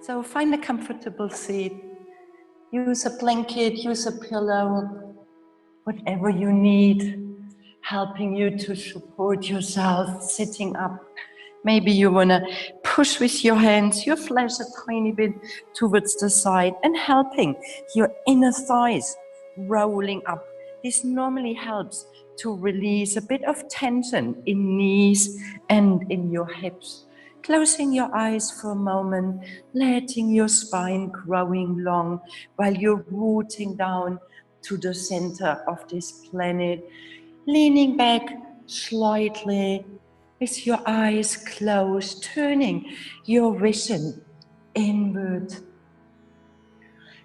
So find a comfortable seat. Use a blanket, use a pillow, whatever you need, helping you to support yourself, sitting up. Maybe you want to push with your hands, your flesh a tiny bit towards the side and helping your inner thighs rolling up. This normally helps to release a bit of tension in knees and in your hips. Closing your eyes for a moment, letting your spine growing long while you're rooting down to the center of this planet. Leaning back slightly with your eyes closed, turning your vision inward.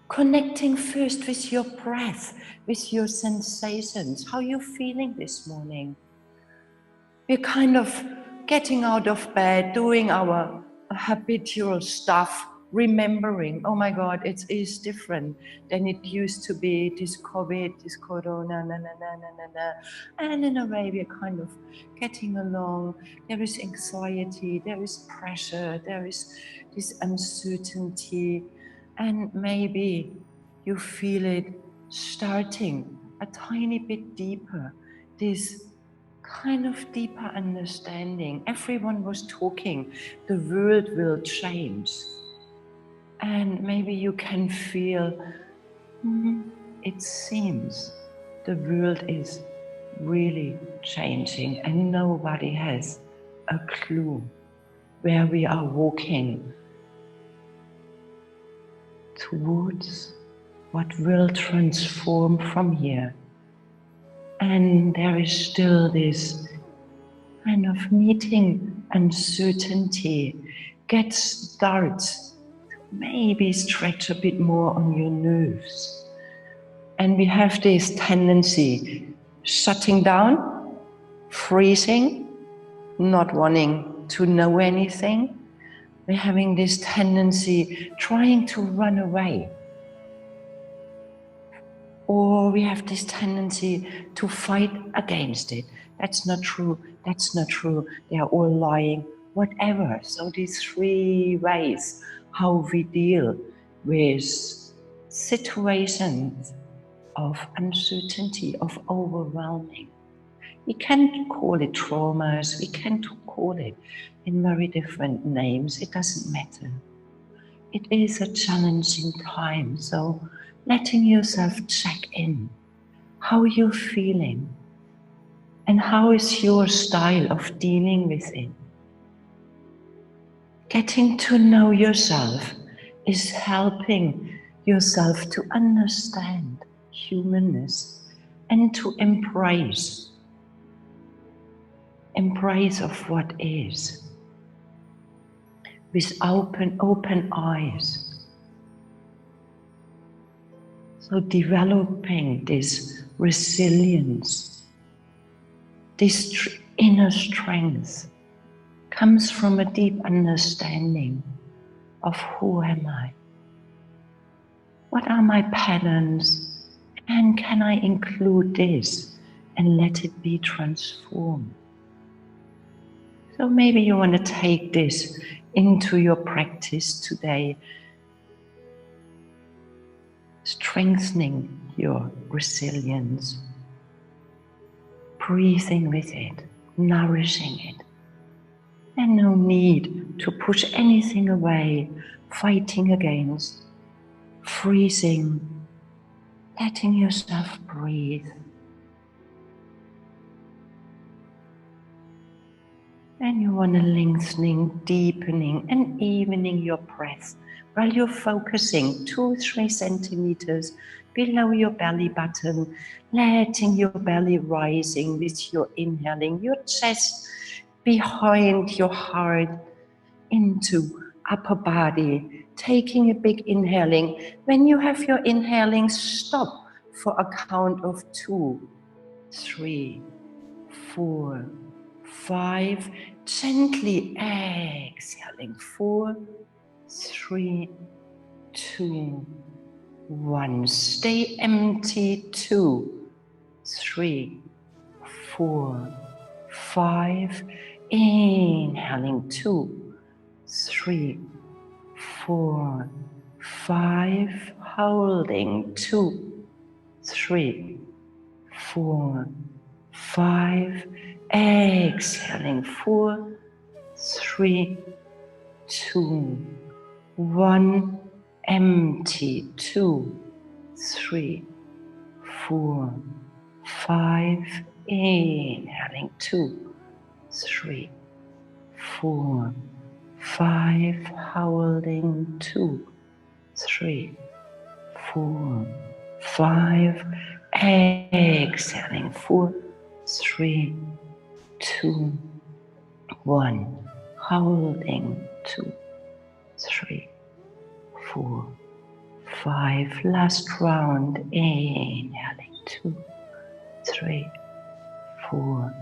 Connecting first with your breath, with your sensations, how you're feeling this morning. We're kind of getting out of bed, doing our habitual stuff, remembering, oh my God, it is different than it used to be, this COVID, this corona, and in a way we're kind of getting along. There is anxiety, there is pressure, there is this uncertainty, and maybe you feel it starting a tiny bit deeper, this kind of deeper understanding. Everyone was talking, the world will change. And maybe you can feel, it seems the world is really changing and nobody has a clue where we are walking towards what will transform from here. And there is still this kind of meeting uncertainty. Get starts to maybe stretch a bit more on your nerves. And we have this tendency, shutting down, freezing, not wanting to know anything. We're having this tendency, trying to run away. Or we have this tendency to fight against it. That's not true, that's not true, they are all lying, whatever. So these three ways how we deal with situations of uncertainty, of overwhelming. We can call it traumas, we can call it in very different names, it doesn't matter. It is a challenging time, so letting yourself check in, how you're feeling, and how is your style of dealing with it. Getting to know yourself is helping yourself to understand humanness and to embrace of what is, with open eyes. So developing this resilience, this inner strength comes from a deep understanding of who am I? What are my patterns? And can I include this and let it be transformed? So maybe you want to take this into your practice today, strengthening your resilience, breathing with it, nourishing it. And no need to push anything away, fighting against, freezing, letting yourself breathe. And you want to lengthening, deepening and evening your breath while you're focusing 2-3 centimeters below your belly button, letting your belly rising with your inhaling, your chest behind your heart into upper body, taking a big inhaling. When you have your inhaling, stop for a count of 2, 3, 4, 5, gently exhaling, 4, 3, 2, 1. Stay empty, 2, 3, 4, 5. Inhaling, 2, 3, 4, 5, holding, 2, 3, 4, 5, exhaling, 4, 3, 2, 1, empty, 2, 3, 4, 5, inhaling, 2, 3, 4, 5, holding, 2, 3, 4, 5, exhaling, 4, 3, 2, 1, holding, 2, 3, 4, 5, last round, inhaling, 2, 3, 4,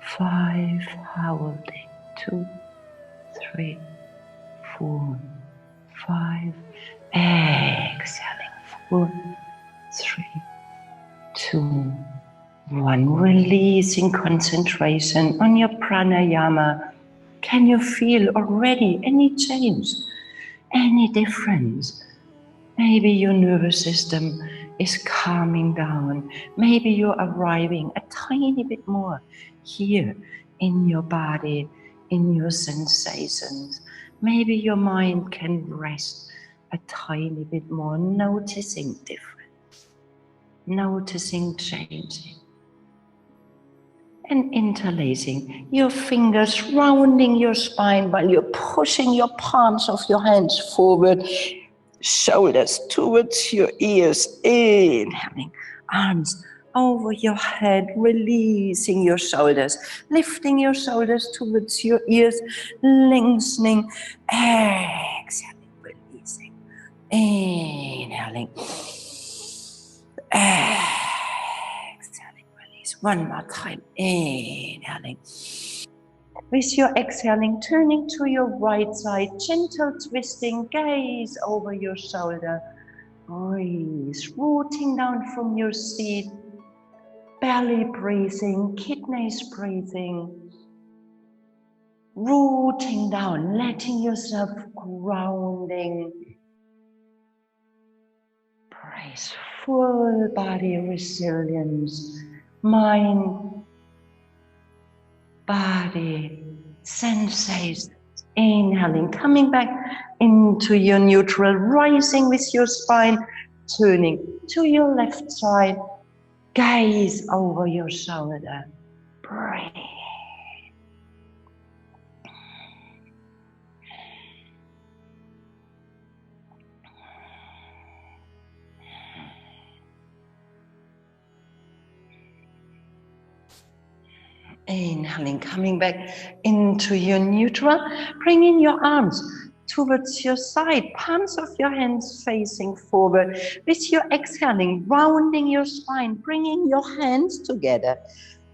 5, holding, 2, 3, 4, 5, exhaling, 4, 3, 2, 1, releasing concentration on your pranayama. Can you feel already any change, any difference? Maybe your nervous system is calming down. Maybe you're arriving a tiny bit more here in your body, in your sensations. Maybe your mind can rest a tiny bit more, noticing difference, noticing changing. And interlacing your fingers, rounding your spine while you're pushing your palms of your hands forward, shoulders towards your ears, inhaling, arms over your head, releasing your shoulders, lifting your shoulders towards your ears, lengthening, exhaling, releasing, inhaling, exhaling, release. One more time, inhaling. With your exhaling, turning to your right side, gentle twisting, gaze over your shoulder. Breathe, rooting down from your seat, belly breathing, kidneys breathing. Rooting down, letting yourself grounding. Breathe, full body resilience, mind, body, sensations, inhaling, coming back into your neutral, rising with your spine, turning to your left side, gaze over your shoulder, breathe. Inhaling, coming back into your neutral, bringing your arms towards your side, palms of your hands facing forward. With your exhaling, rounding your spine, bringing your hands together.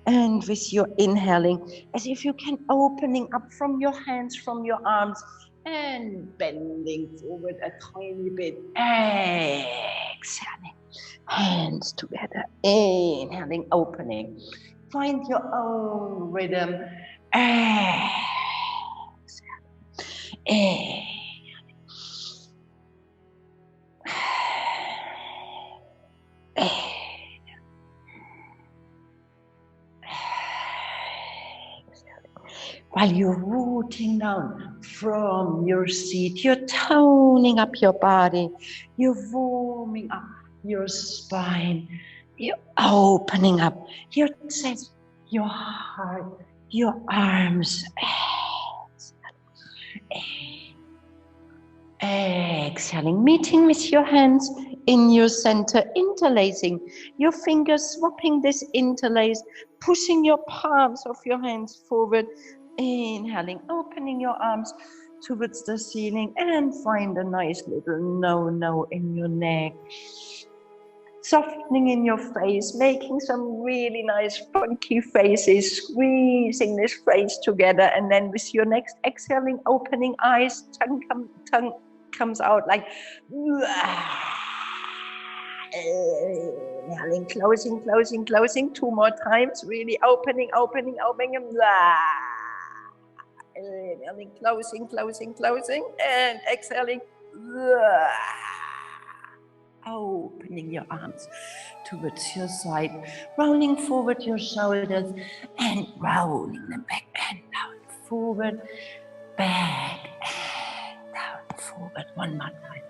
And with your inhaling, as if you can opening up from your hands, from your arms, and bending forward a tiny bit. Exhaling, hands together, inhaling, opening. Find your own rhythm. Exhale. While you're rooting down from your seat, you're toning up your body, you're warming up your spine, you're opening up your chest, your heart, your arms. Exhaling, meeting with your hands in your center, interlacing your fingers, swapping this interlace, pushing your palms of your hands forward, inhaling, opening your arms towards the ceiling, and find a nice little no in your neck. Softening in your face, making some really nice funky faces, squeezing this face together, and then with your next exhaling, opening eyes, tongue comes out like inhaling, closing 2 more times, really opening, inhaling, closing, and exhaling, Opening your arms towards your side, rolling forward your shoulders and rolling them back and down, forward, back and down, forward. One more time,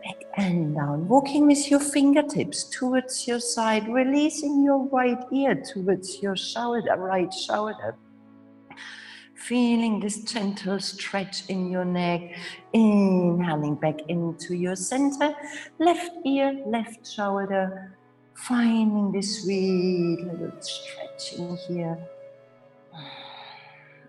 back and down. Walking with your fingertips towards your side, releasing your right ear towards your shoulder, right shoulder. Feeling this gentle stretch in your neck, inhaling back into your center, left ear, left shoulder, finding this sweet little stretch in here.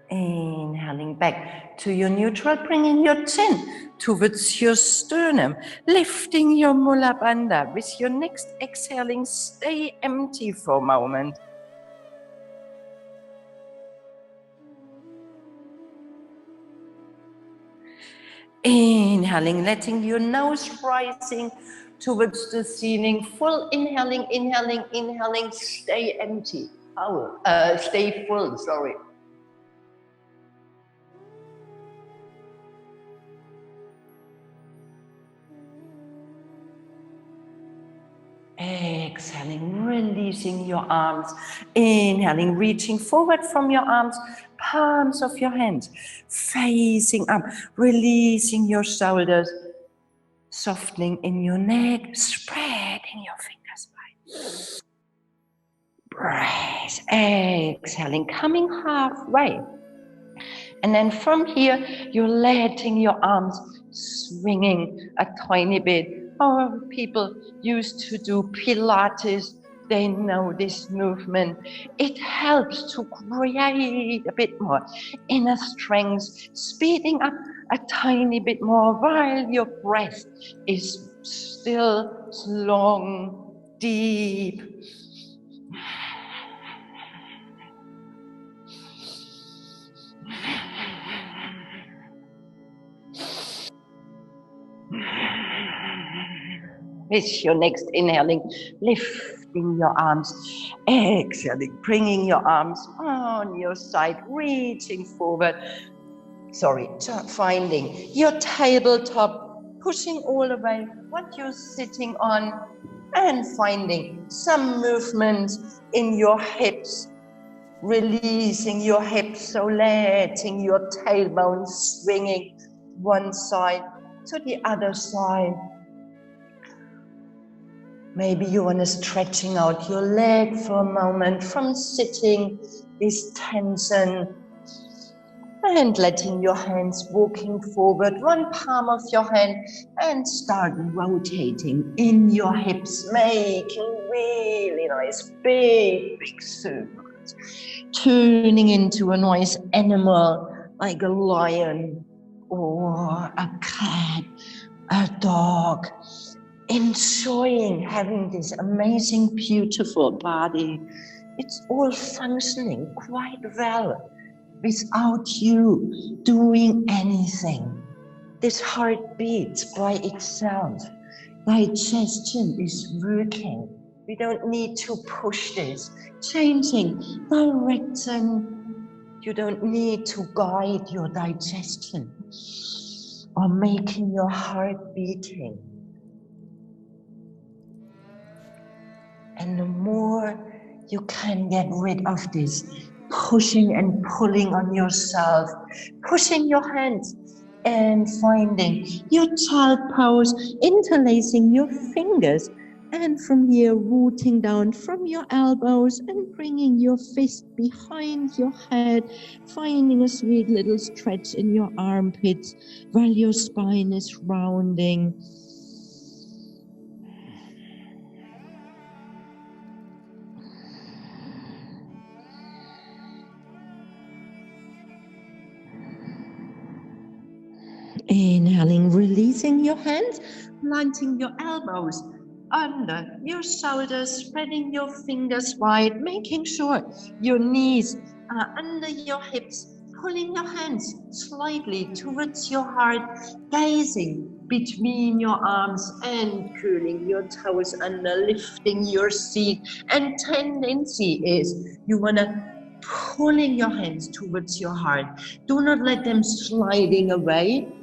Inhaling back to your neutral, bringing your chin towards your sternum, lifting your Mula Bandha. With your next exhaling, stay empty for a moment. Inhaling, letting your nose rising towards the ceiling. Full inhaling, inhaling, inhaling. Stay empty. Stay full, sorry. Exhaling, releasing your arms. Inhaling, reaching forward from your arms, palms of your hands, facing up, releasing your shoulders, softening in your neck, spreading your fingers wide. Breath, exhaling, coming halfway. And then from here, you're letting your arms swinging a tiny bit. Or people used to do Pilates, they know this movement. It helps to create a bit more inner strength, speeding up a tiny bit more while your breath is still long, deep. With your next inhaling, lifting your arms, exhaling, bringing your arms on your side, reaching forward. Finding your tabletop, pushing all the way what you're sitting on, and finding some movement in your hips, releasing your hips, so letting your tailbone swinging one side to the other side. Maybe you want to stretching out your leg for a moment from sitting, this tension, and letting your hands walking forward, one palm of your hand, and start rotating in your hips, making really nice big circles, turning into a nice animal like a lion or a cat, a dog. Enjoying having this amazing, beautiful body. It's all functioning quite well without you doing anything. This heart beats by itself. Digestion is working. We don't need to push this. Changing direction. You don't need to guide your digestion or making your heart beating. And the more you can get rid of this pushing and pulling on yourself, pushing your hands and finding your child pose, interlacing your fingers, and from here rooting down from your elbows and bringing your fist behind your head, finding a sweet little stretch in your armpits while your spine is rounding. Inhaling, releasing your hands, planting your elbows under your shoulders, spreading your fingers wide, making sure your knees are under your hips, pulling your hands slightly towards your heart, gazing between your arms and curling your toes under, lifting your seat. And tendency is you want to pulling your hands towards your heart. Do not let them sliding away.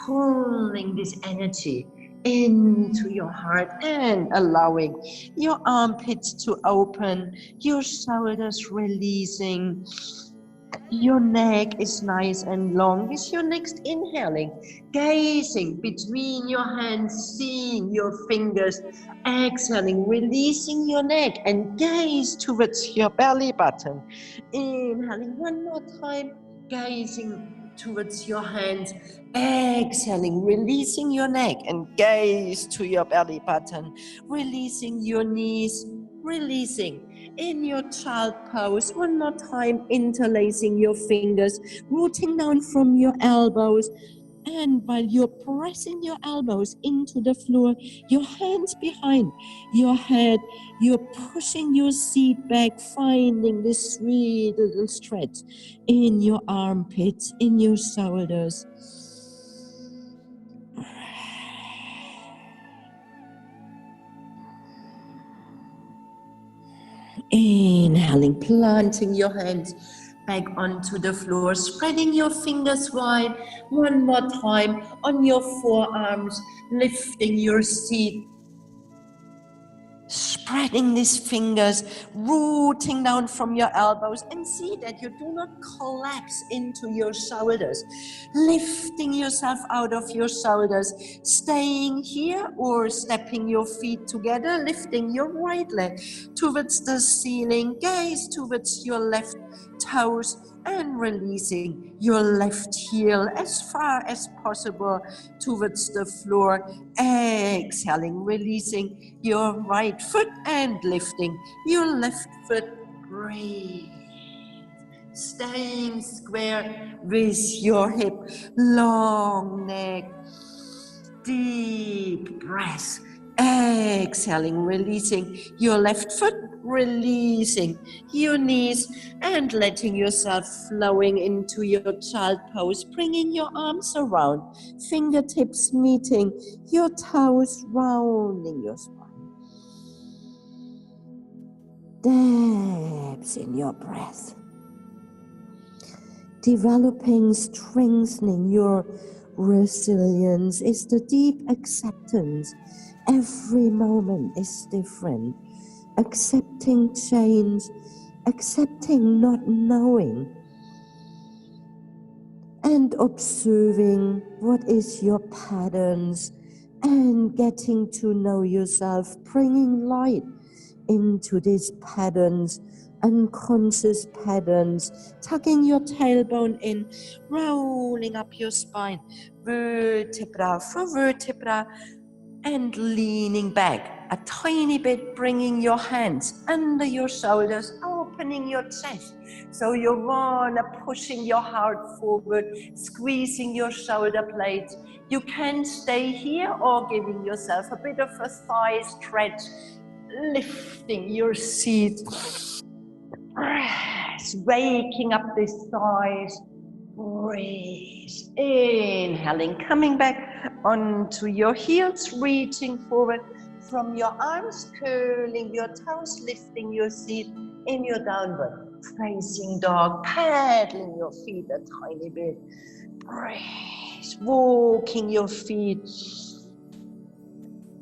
pulling this energy into your heart and allowing your armpits to open, your shoulders releasing. Your neck is nice and long. With your next inhaling, gazing between your hands, seeing your fingers, exhaling, releasing your neck and gaze towards your belly button. Inhaling one more time, gazing towards your hands, exhaling, releasing your neck and gaze to your belly button, releasing your knees, releasing. In your child pose, one more time, interlacing your fingers, rooting down from your elbows, and while you're pressing your elbows into the floor, your hands behind your head, you're pushing your seat back, finding this sweet little stretch in your armpits, in your shoulders. Inhaling, planting your hands back onto the floor, spreading your fingers wide one more time on your forearms, lifting your seat, spreading these fingers, rooting down from your elbows, and see that you do not collapse into your shoulders, lifting yourself out of your shoulders, staying here or stepping your feet together, lifting your right leg towards the ceiling, gaze towards your left toes, and releasing your left heel as far as possible towards the floor. Exhaling, releasing your right foot and lifting your left foot. Breathe. Staying square with your hip, long neck, deep breath. Exhaling, releasing your left foot, releasing your knees and letting yourself flowing into your child pose, bringing your arms around, fingertips meeting your toes, rounding your spine. Depths in your breath. Developing, strengthening your resilience is the deep acceptance. Every moment is different. Accepting change, accepting not knowing, and observing what is your patterns and getting to know yourself, bringing light into these patterns, unconscious patterns, tucking your tailbone in, rolling up your spine, vertebra for vertebra, and leaning back a tiny bit, bringing your hands under your shoulders, opening your chest. So you wanna pushing your heart forward, squeezing your shoulder blades. You can stay here or giving yourself a bit of a thigh stretch, lifting your seat, waking up the thighs. Breathe. Inhaling, coming back onto your heels, reaching forward from your arms, curling your toes, lifting your seat in your downward facing dog, paddling your feet a tiny bit. Breathe. Walking your feet.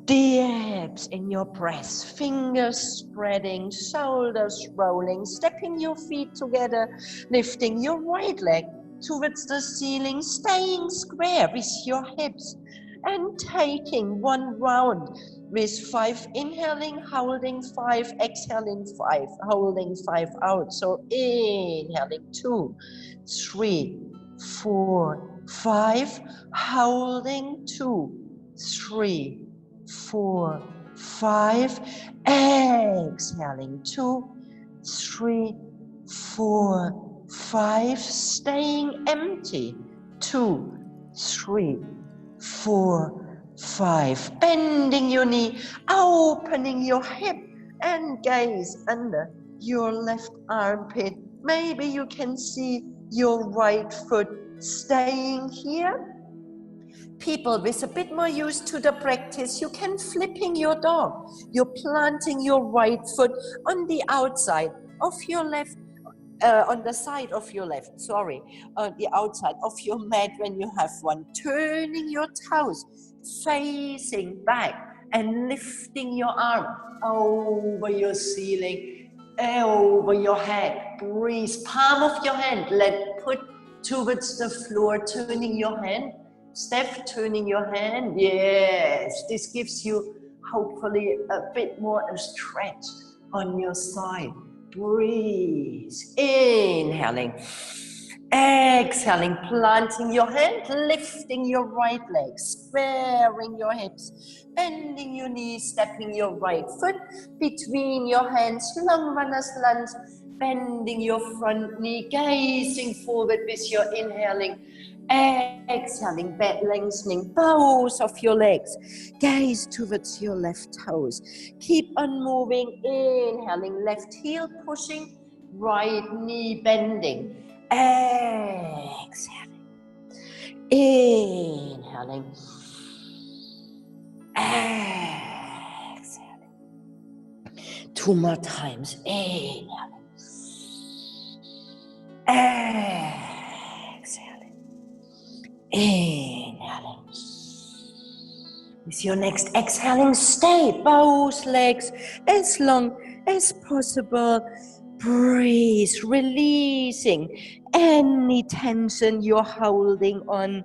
Depths in your breath, fingers spreading, shoulders rolling, stepping your feet together, lifting your right leg towards the ceiling, staying square with your hips, and taking one round with 5 inhaling, holding 5, exhaling 5, holding 5 out. So inhaling 2, 3, 4, 5, holding 2, 3, 4, 5, exhaling 2, 3, 4, 5, staying empty, 2, 3, 4, 5, bending your knee, opening your hip and gaze under your left armpit. Maybe you can see your right foot staying here. People with a bit more used to the practice, you can flipping your dog. You're planting your right foot on the outside of your left on the side of your left, sorry, on the outside of your mat when you have one. Turning your toes, facing back and lifting your arm over your ceiling, over your head. Breathe, palm of your hand, put towards the floor, turning your hand. Steph, turning your hand, yes. This gives you hopefully a bit more a stretch on your side. Breathe, inhaling, exhaling, planting your hand, lifting your right leg, squaring your hips, bending your knees, stepping your right foot between your hands, long runner's lunge, bending your front knee, gazing forward with your inhaling, exhaling, back lengthening both of your legs, gaze towards your left toes, keep on moving, inhaling, left heel pushing, right knee bending, exhaling, inhaling, exhaling, 2 more times, inhaling, exhaling, inhaling. With your next exhaling, stay both legs as long as possible. Breathe, releasing any tension you're holding on.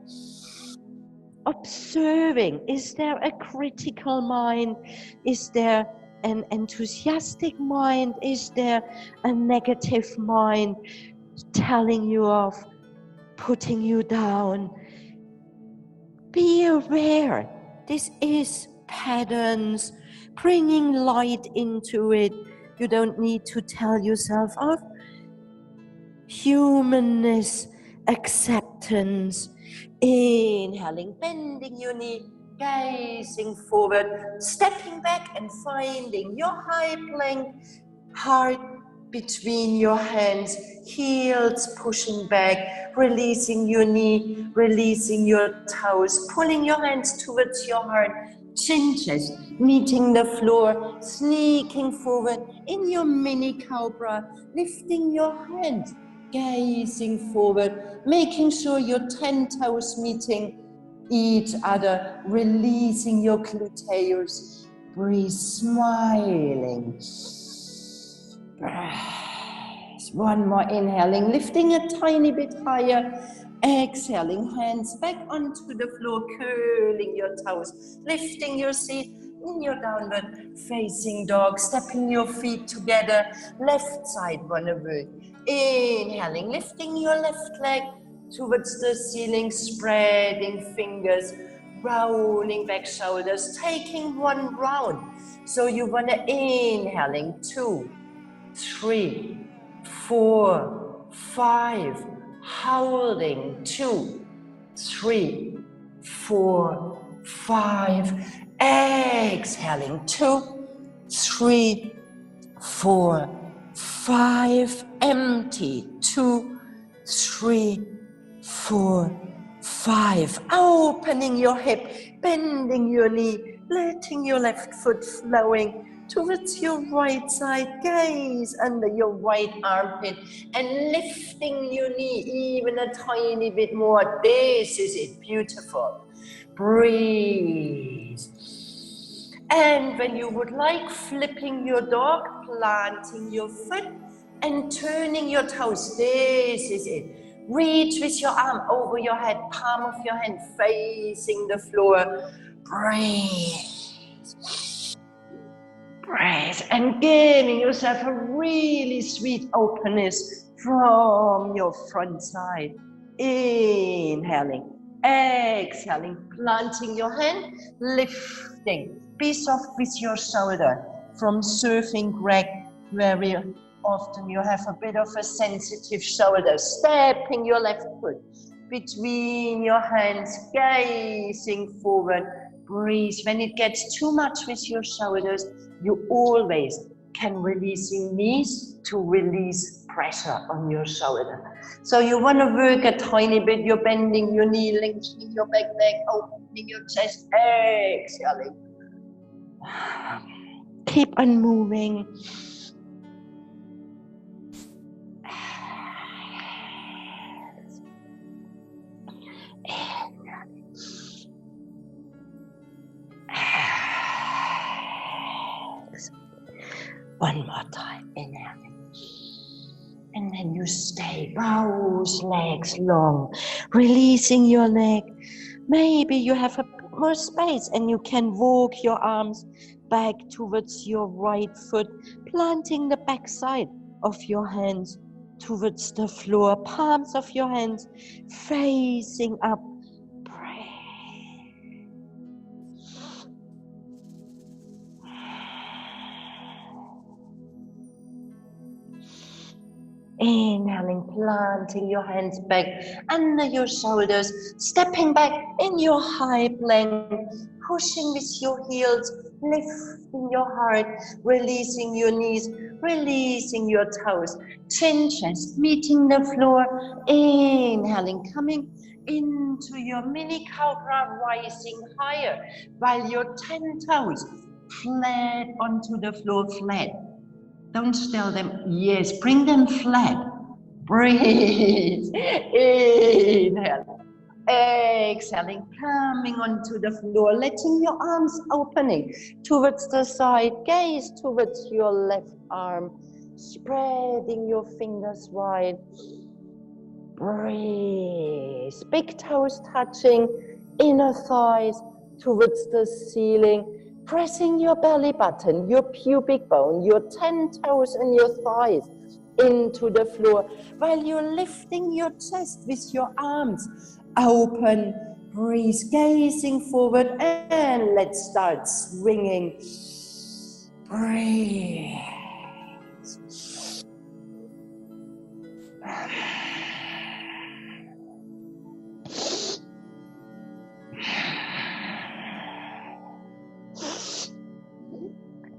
Observing, is there a critical mind? Is there an enthusiastic mind? Is there a negative mind telling you off, putting you down? Be aware. This is patterns, bringing light into it. You don't need to tell yourself off. Humanness, acceptance, inhaling, bending your knee, gazing forward, stepping back and finding your high plank, heart between your hands, heels pushing back, releasing your knee, releasing your toes, pulling your hands towards your heart, chin chest meeting the floor, sneaking forward in your mini cobra, lifting your hands, gazing forward, making sure your 10 toes meeting each other, releasing your gluteus, breathe, smiling. One more, inhaling, lifting a tiny bit higher, exhaling, hands back onto the floor, curling your toes, lifting your seat in your downward facing dog, stepping your feet together, left side runaway, inhaling, lifting your left leg towards the ceiling, spreading fingers, rolling back shoulders, taking one round. So you want to inhaling 2, 3, 4, 5, holding 2, 3, 4, 5, exhaling 2, 3, 4, 5, empty 2, 3, 4, 5, opening your hip, bending your knee, letting your left foot flowing towards your right side, gaze under your right armpit and lifting your knee even a tiny bit more. This is it, beautiful. Breathe. And when you would like, flipping your dog, planting your foot and turning your toes. This is it. Reach with your arm over your head, palm of your hand facing the floor. Breathe. Breathe and giving yourself a really sweet openness from your front side. Inhaling, exhaling, planting your hand, lifting. Be soft with your shoulder. From surfing Greg, very often you have a bit of a sensitive shoulder. Stepping your left foot between your hands, gazing forward. Breathe. When it gets too much with your shoulders, you always can release your knees to release pressure on your shoulder. So you want to work a tiny bit. You're bending your knee, lengthening your back leg, opening your chest, exhaling. Keep on moving. One more time, inhaling. And then you stay, both legs long, releasing your leg. Maybe you have a bit more space and you can walk your arms back towards your right foot, planting the back side of your hands towards the floor, palms of your hands facing up. Inhaling, planting your hands back under your shoulders, stepping back in your high plank, pushing with your heels, lifting your heart, releasing your knees, releasing your toes, chin, chest, meeting the floor. Inhaling, coming into your mini cobra, rising higher, while your 10 toes flat onto the floor, flat. Don't stir them. Yes, bring them flat. Breathe. Inhale. Exhaling, coming onto the floor, letting your arms opening towards the side, gaze towards your left arm, spreading your fingers wide. Breathe. Big toes touching, inner thighs towards the ceiling. Pressing your belly button, your pubic bone, your 10 toes and your thighs into the floor while you're lifting your chest with your arms open. Breathe, gazing forward, and let's start swinging. Breathe.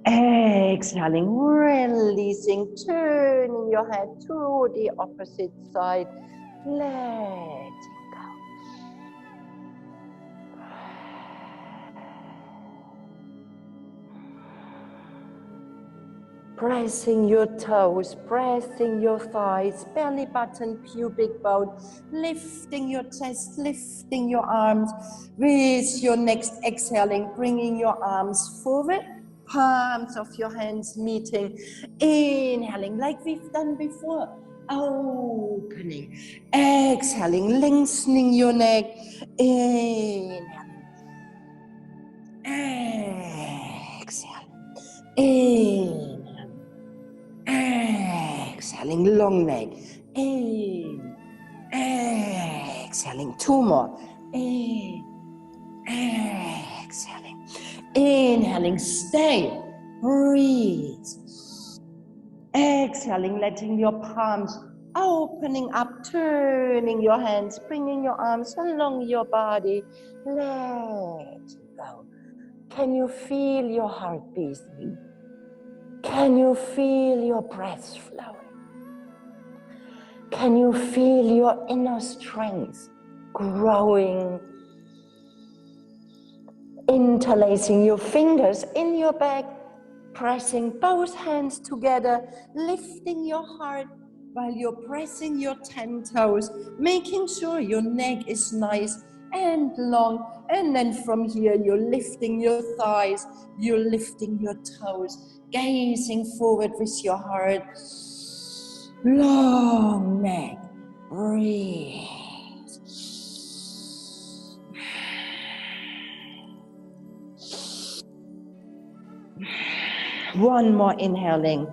Exhaling, releasing, turning your head to the opposite side, letting go. Pressing your toes, pressing your thighs, belly button, pubic bone, lifting your chest, lifting your arms. With your next exhaling, bringing your arms forward. Palms of your hands meeting, inhaling like we've done before, opening, exhaling, lengthening your neck, inhaling, exhaling, inhaling, exhaling, long neck, exhaling, two more, exhaling. Inhaling, stay, breathe. Exhaling, letting your palms opening up, turning your hands, bringing your arms along your body. Let go. Can you feel your heart beating? Can you feel your breath flowing? Can you feel your inner strength growing? Interlacing your fingers in your back, pressing both hands together, lifting your heart while you're pressing your 10 toes, making sure your neck is nice and long. And then from here, you're lifting your thighs, you're lifting your toes, gazing forward with your heart. Long neck, breathe. One more inhaling,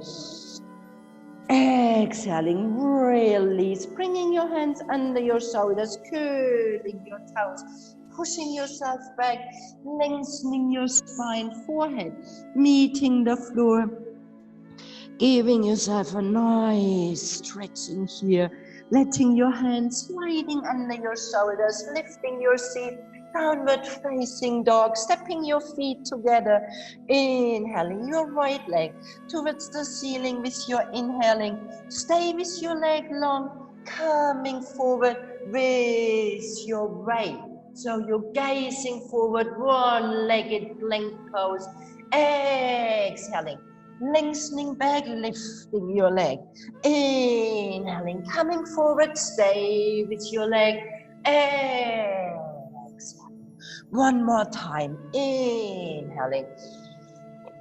exhaling, release, bringing your hands under your shoulders, curling your toes, pushing yourself back, lengthening your spine, forehead, meeting the floor, giving yourself a nice stretching here, letting your hands sliding under your shoulders, lifting your seat, downward facing dog, stepping your feet together, inhaling your right leg towards the ceiling with your inhaling. Stay with your leg long, coming forward with your right. So you're gazing forward, one-legged plank pose, exhaling. Lengthening back, lifting your leg. Inhaling, coming forward, stay with your leg. Exhaling. One more time. Inhaling.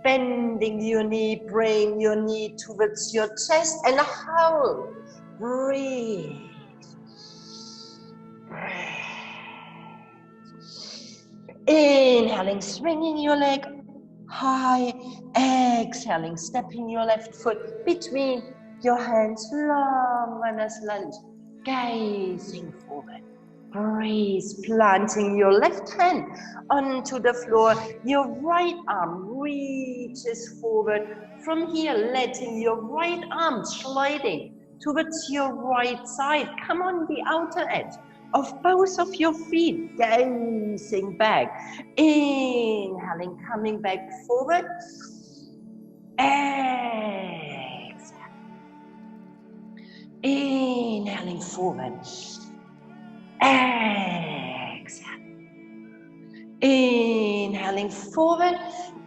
bending your knee, bring your knee towards your chest and hold. Breathe. Inhaling, swinging your leg high. Exhaling, stepping your left foot between your hands, long runners lunge, gazing forward. Breathe, planting your left hand onto the floor. Your right arm reaches forward. From here, letting your right arm sliding towards your right side. Come on the outer edge of both of your feet, gazing back. Inhaling, coming back forward. Exhale. Inhaling forward. Exhale. Inhaling forward.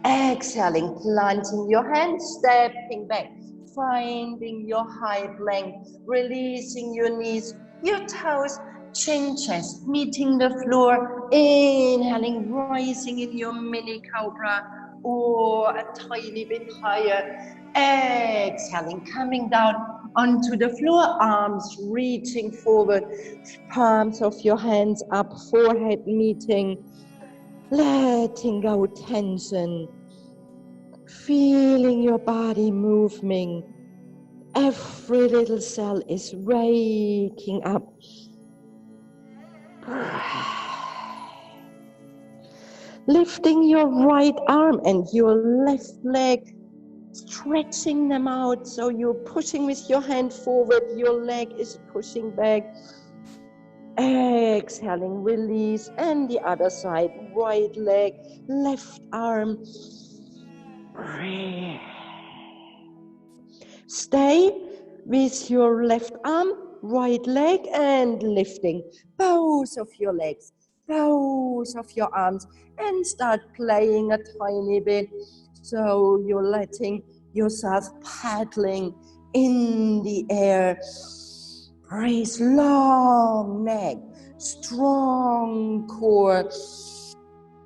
Exhaling, planting your hands, stepping back. Finding your hip length, releasing your knees, your toes, chin, chest, meeting the floor. Inhaling, rising in your mini cobra or a tiny bit higher. Exhaling, coming down onto the floor, arms reaching forward, palms of your hands up, forehead meeting, letting go tension, feeling your body moving. Every little cell is waking up. Lifting your right arm and your left leg, stretching them out. So you're pushing with your hand forward, your leg is pushing back. Exhaling, release, and the other side, right leg, left arm. Breathe. Stay with your left arm, right leg, and lifting both of your legs, both of your arms, and start playing a tiny bit. So you're letting yourself paddling in the air. Breathe, long neck, strong core.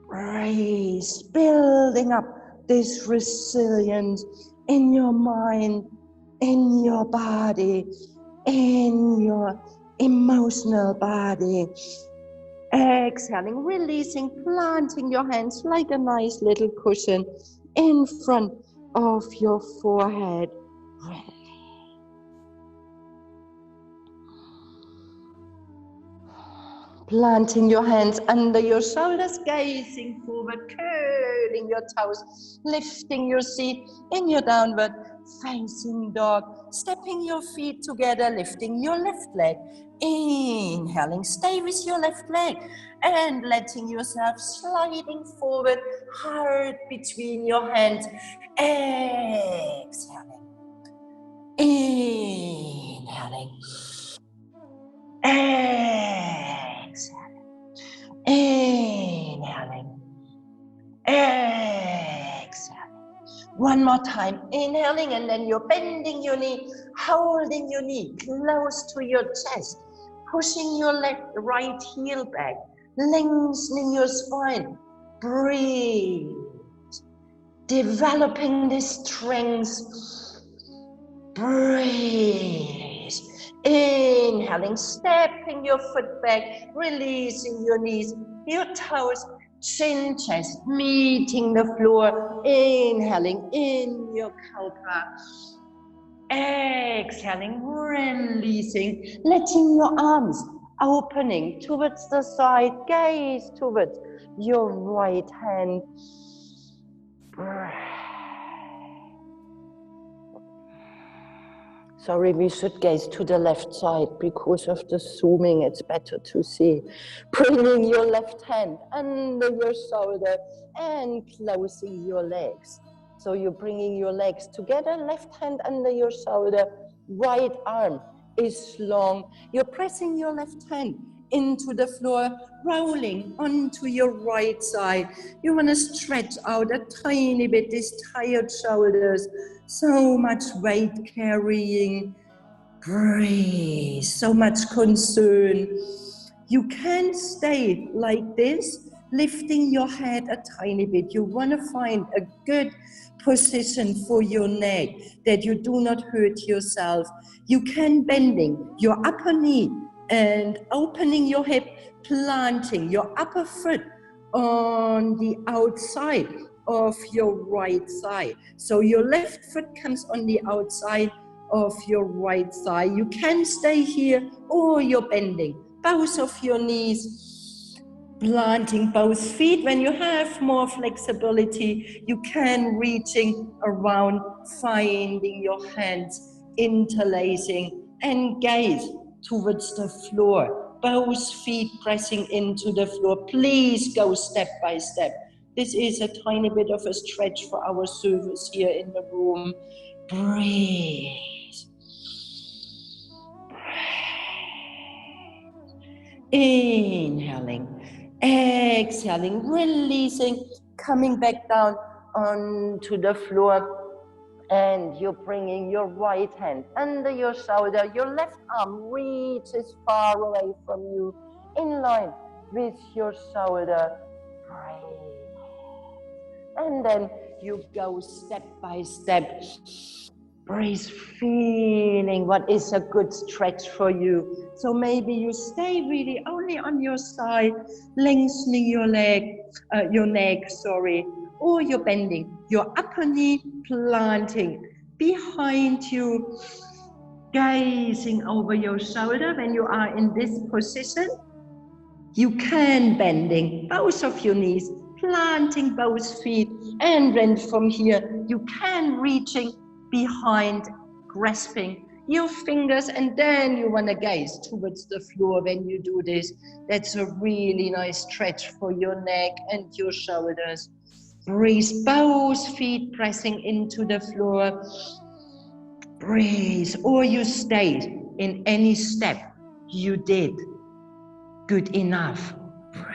Breathe, building up this resilience in your mind, in your body, in your emotional body. Exhaling, releasing, planting your hands like a nice little cushion in front of your forehead. Planting your hands under your shoulders, gazing forward, curling your toes, lifting your seat in your downward facing dog, stepping your feet together, lifting your left leg, inhaling, stay with your left leg, and letting yourself sliding forward, heart between your hands, exhaling, inhaling, exhaling, inhaling, exhaling. One more time, inhaling, and then you're bending your knee, holding your knee close to your chest, pushing your right heel back, lengthening your spine. Breathe, developing this strength. Breathe. Inhaling, stepping your foot back, releasing your knees, your toes, chin, chest, meeting the floor. Inhaling in your cobra. Exhaling, releasing, letting your arms opening towards the side, gaze towards your right hand. Sorry, we should gaze to the left side because of the zooming, it's better to see. Bringing your left hand under your shoulder and closing your legs. So you're bringing your legs together, left hand under your shoulder, right arm is long. You're pressing your left hand into the floor, rolling onto your right side. You want to stretch out a tiny bit, these tired shoulders. So much weight carrying. Breathe, so much concern. You can stay like this lifting your head a tiny bit. You want to find a good position for your neck, that you do not hurt yourself. You can bending your upper knee and opening your hip, planting your upper foot on the outside of your right side. So your left foot comes on the outside of your right side. You can stay here or you're bending both of your knees, planting both feet. When you have more flexibility, you can reaching around, finding your hands interlacing and gaze towards the floor, both feet pressing into the floor. Please go step by step. This is a tiny bit of a stretch for our surface here in the room. Breathe. Inhaling, exhaling, releasing, coming back down onto the floor. And you're bringing your right hand under your shoulder. Your left arm reaches far away from you, in line with your shoulder. Breathe. And then you go step by step. Breathe, feeling what is a good stretch for you. So maybe you stay really only on your side, lengthening your neck, or you're bending your upper knee, planting behind you, gazing over your shoulder. When you are in this position, you can bending both of your knees, planting both feet, and then from here you can reaching behind, grasping your fingers, and then you want to gaze towards the floor. When you do this, that's a really nice stretch for your neck and your shoulders. Breathe, both feet pressing into the floor. Breathe, or you stayed in any step you did. Good enough. Breathe.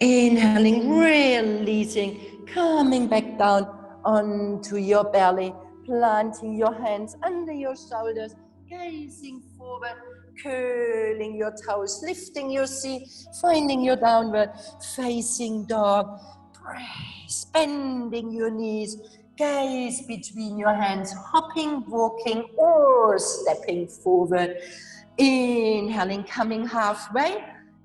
Inhaling, releasing, coming back down onto your belly, planting your hands under your shoulders, gazing forward, curling your toes, lifting your seat, finding your downward facing dog. Breathe, bending your knees, gaze between your hands, hopping, walking, or stepping forward. Inhaling, coming halfway.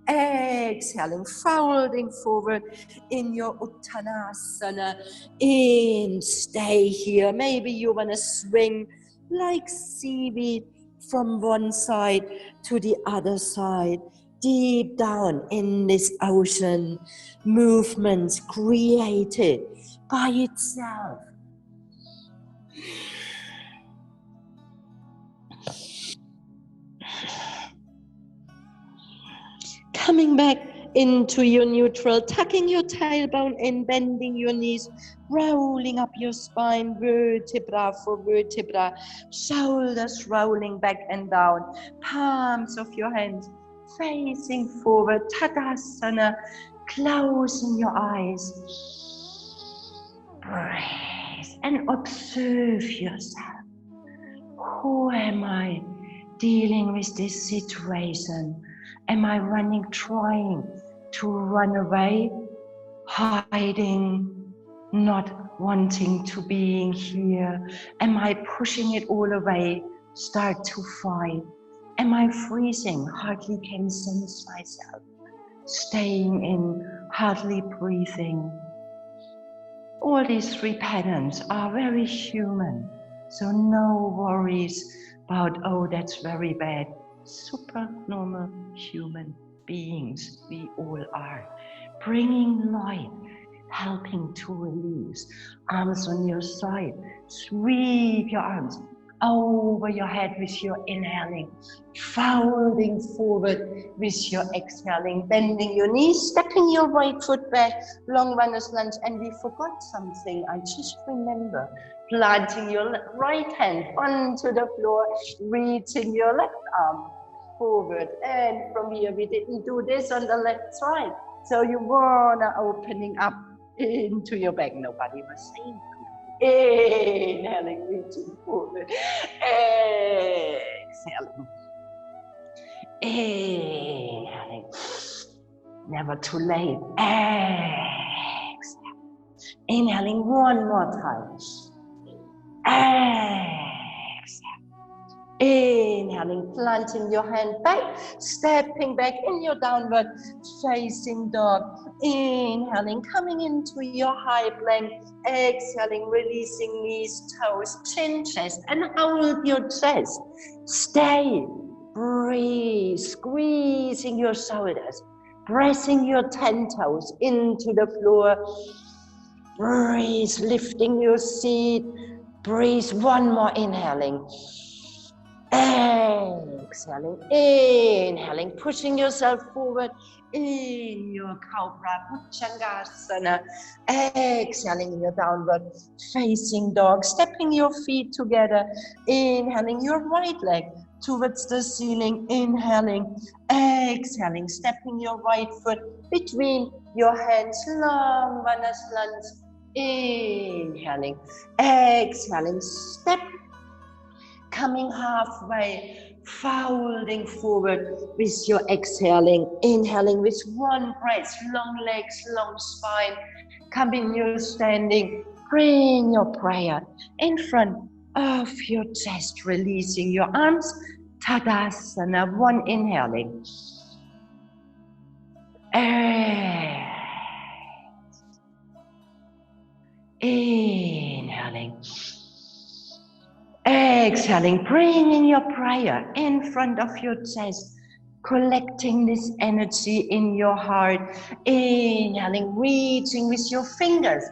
Exhaling, folding forward in your Uttanasana. In, stay here. Maybe you want to swing like seaweed from one side to the other side. Deep down in this ocean, movements created by itself. Coming back into your neutral, tucking your tailbone in, bending your knees, rolling up your spine, vertebra for vertebra, shoulders rolling back and down, palms of your hands facing forward, Tadasana, closing your eyes. Breathe and observe yourself. Who am I dealing with this situation? Am I trying to run away, hiding, not wanting to be here? Am I pushing it all away, start to fight? Am I freezing, hardly can sense myself? Staying in, hardly breathing. All these three patterns are very human, so no worries about, oh, that's very bad. Super normal human beings we all are. Bringing light, helping to release. Arms on your side. Sweep your arms over your head with your inhaling. Folding forward with your exhaling. Bending your knees, stepping your right foot back. Long runner's lunge. And we forgot something. I just remember. Planting your right hand onto the floor, reaching your left arm forward. And from here, we didn't do this on the left side. So you wanna opening up into your back. Nobody was saying. Inhaling, reaching forward. Exhaling. Inhaling. Never too late. Exhale. Inhaling one more time. Exhale. Inhaling, planting your hand back, stepping back in your downward facing dog. Inhaling, coming into your high plank. Exhaling, releasing knees, toes, chin, chest, and hold your chest. Stay, breathe, squeezing your shoulders, pressing your 10 toes into the floor. Breathe, lifting your seat. Breathe, one more inhaling. Exhaling, inhaling, pushing yourself forward in your Cobra Bhujangasana. Exhaling in your downward facing dog, stepping your feet together, inhaling your right leg towards the ceiling, inhaling, exhaling, stepping your right foot between your hands, long runners lunge, inhaling, exhaling, step, coming halfway, folding forward with your exhaling, inhaling with one breath, long legs, long spine, coming your standing, bring your prayer in front of your chest, releasing your arms, Tadasana, one inhaling, inhaling, exhaling, bringing your prayer in front of your chest, collecting this energy in your heart, inhaling, reaching with your fingers,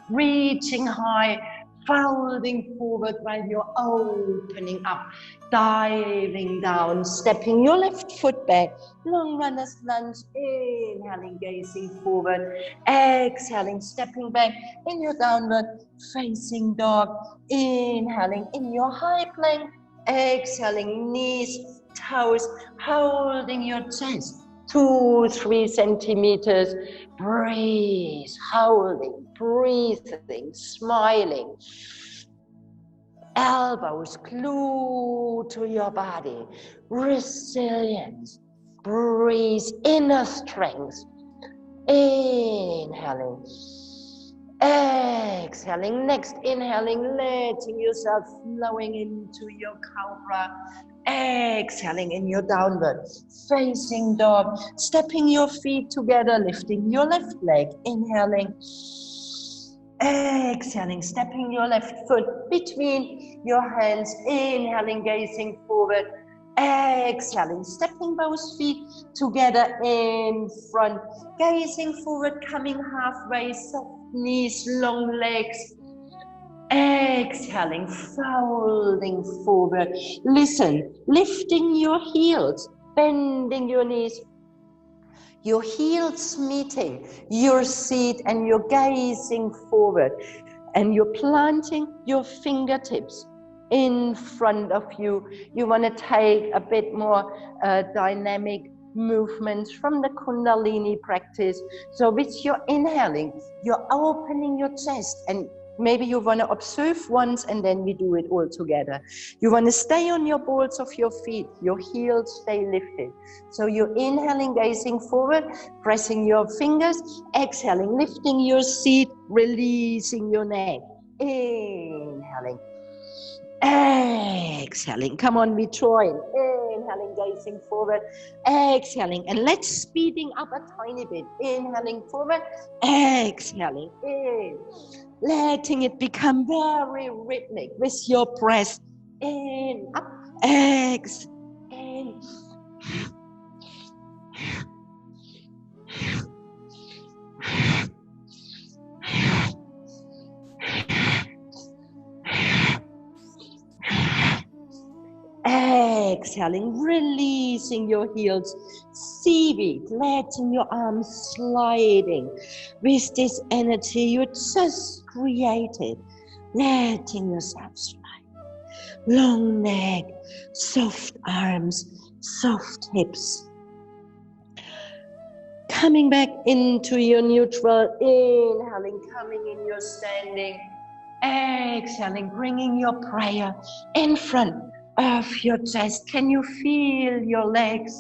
reaching high, folding forward while you're opening up, diving down, stepping your left foot back, long runner's lunge, inhaling, gazing forward, exhaling, stepping back in your downward facing dog, inhaling in your high plank, exhaling, knees, toes, holding your chest, 2-3 centimeters, breathe, holding, breathing, smiling, elbows glued to your body, resilience, breathe, inner strength, inhaling, exhaling, next inhaling, letting yourself flowing into your cobra, exhaling in your downward facing dog, stepping your feet together, lifting your left leg, inhaling, exhaling, stepping your left foot between your hands, inhaling, gazing forward, exhaling, stepping both feet together in front, gazing forward, coming halfway, soft knees, long legs, exhaling, folding forward, listen, lifting your heels, bending your knees, your heels meeting your seat, and you're gazing forward, and you're planting your fingertips in front of you. You want to take a bit more dynamic movements from the Kundalini practice. So with your inhaling, you're opening your chest, and maybe you want to observe once and then we do it all together. You want to stay on your balls of your feet, your heels stay lifted. So you're inhaling, gazing forward, pressing your fingers, exhaling, lifting your seat, releasing your neck, inhaling, exhaling. Come on, we join. Inhaling, gazing forward, exhaling, and let's speeding up a tiny bit. Inhaling forward, exhaling, in. Letting it become very rhythmic with your breath. In, up, exhale, in. Exhaling, releasing your heels, seaweed, letting your arms sliding with this energy you just created, letting yourself slide. Long neck, soft arms, soft hips. Coming back into your neutral, inhaling, coming in your standing, exhaling, bringing your prayer in front of your chest. Can you feel your legs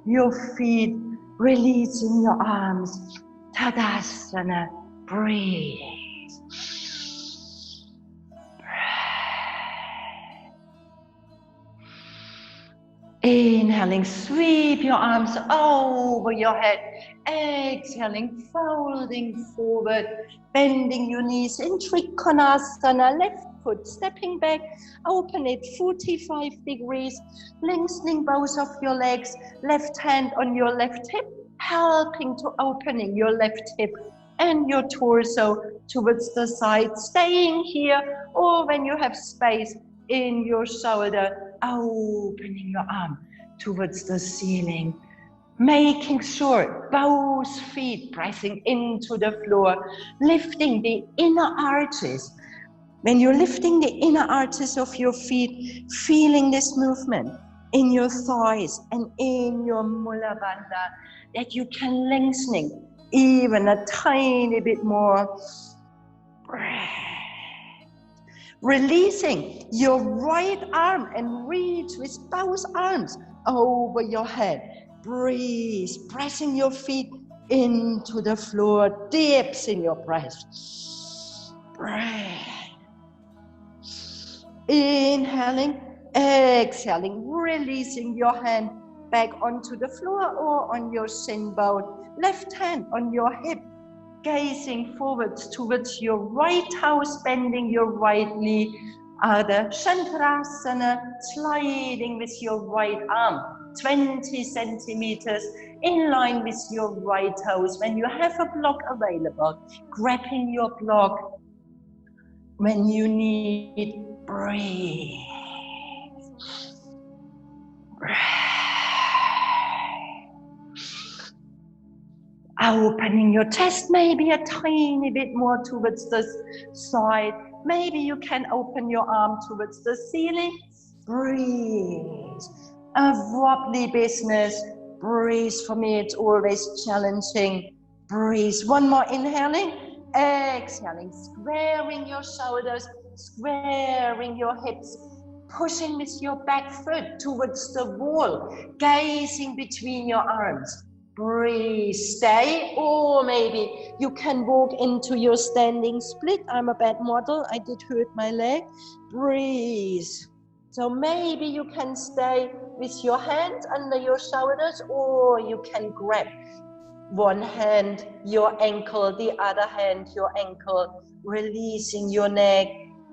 your feet, releasing your arms. Tadasana, breathe. Inhaling, sweep your arms over your head. Exhaling, folding forward, bending your knees in Trikonasana, left foot stepping back, open it 45 degrees, lengthening both of your legs, left hand on your left hip, helping to opening your left hip and your torso towards the side, staying here, or when you have space in your shoulder, opening your arm towards the ceiling, making sure both feet pressing into the floor, lifting the inner arches. When you're lifting the inner arches of your feet, feeling this movement in your thighs and in your mula bandha, that you can lengthening even a tiny bit more. Releasing your right arm and reach with both arms over your head. Breathe, pressing your feet into the floor, dips in your breath. Breathe. Inhaling, exhaling, releasing your hand back onto the floor or on your shin bone. Left hand on your hip, gazing forwards towards your right toes, bending your right knee. Other Shantrasana, sliding with your right arm 20 centimeters in line with your right toes. When you have a block available, grabbing your block. When you need, breathe. Opening your chest maybe a tiny bit more towards the side. Maybe you can open your arm towards the ceiling. Breathe. A wobbly business. Breathe. For me, it's always challenging. Breathe. One more inhaling. Exhaling. Squaring your shoulders. Squaring your hips. Pushing with your back foot towards the wall. Gazing between your arms. Breathe, stay, or maybe you can walk into your standing split. I'm a bad model, I did hurt my leg. Breathe. So maybe you can stay with your hands under your shoulders, or you can grab one hand your ankle, the other hand your ankle, releasing your neck.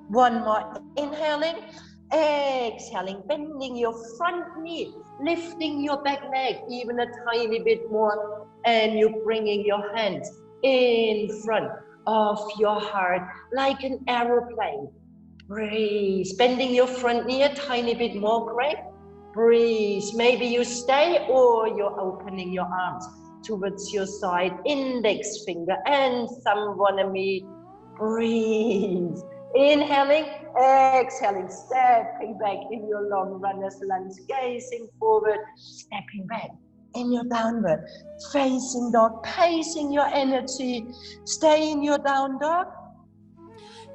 One more inhaling. Exhaling, bending your front knee, lifting your back leg even a tiny bit more, and you're bringing your hands in front of your heart like an aeroplane. Breathe, bending your front knee a tiny bit more, great. Breathe, maybe you stay or you're opening your arms towards your side, index finger and thumb wanna meet. Breathe. Inhaling, exhaling, stepping back in your long runner's lunge, gazing forward, stepping back in your downward facing dog, pacing your energy, stay in your down dog,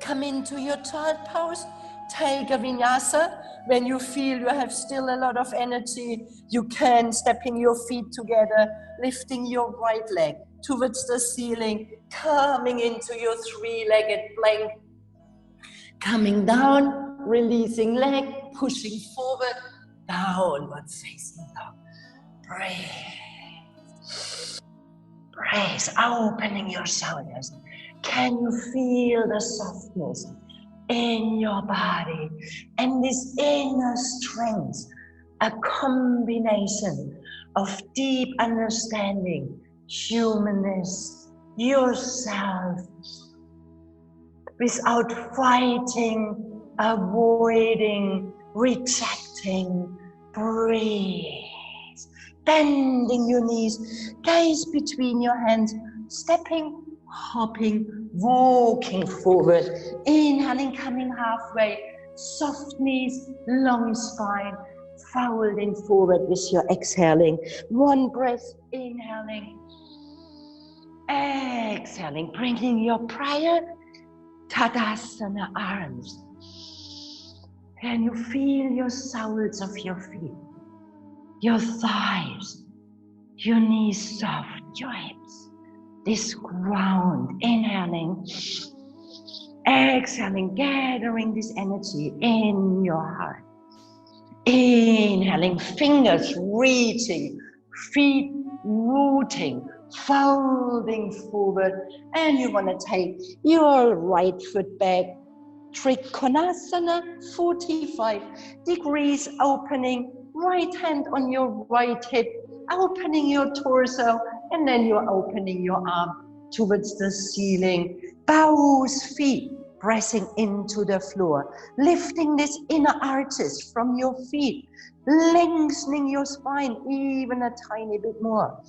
come into your child pose, take a vinyasa. When you feel you have still a lot of energy, you can stepping your feet together, lifting your right leg towards the ceiling, coming into your three-legged plank, coming down, releasing leg, pushing forward, downward facing dog. Breathe. Breathe, opening your shoulders. Can you feel the softness in your body and this inner strength? A combination of deep understanding, humanness, yourself, without fighting, avoiding, rejecting. Breathe. Bending your knees, gaze between your hands, stepping, hopping, walking forward. Inhaling, coming halfway, soft knees, long spine, folding forward with your exhaling. One breath, inhaling, exhaling, bringing your prayer Tadasana arms. Can you feel your soles of your feet, your thighs, Your knees soft, your hips. This ground, inhaling, exhaling, gathering this energy in your heart. Inhaling, fingers reaching, feet rooting, folding forward. And you want to take your right foot back. Trikonasana, 45 degrees opening, right hand on your right hip, opening your torso, and then you're opening your arm towards the ceiling. Both feet pressing into the floor, lifting this inner arches from your feet, lengthening your spine even a tiny bit more.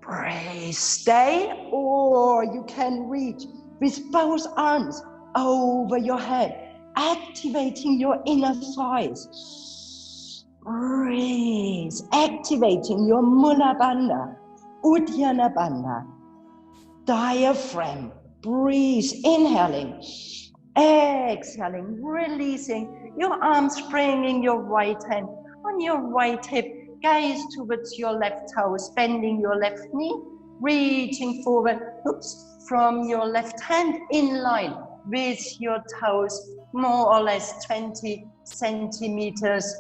Breathe, stay, or you can reach with both arms over your head, activating your inner thighs. Breathe, activating your Mula Bandha, Uddiyana Bandha, diaphragm. Breathe, inhaling, exhaling, releasing your arms, bringing your right hand on your right hip, gaze towards your left toes, bending your left knee, reaching forward, from your left hand in line with your toes, more or less 20 centimeters.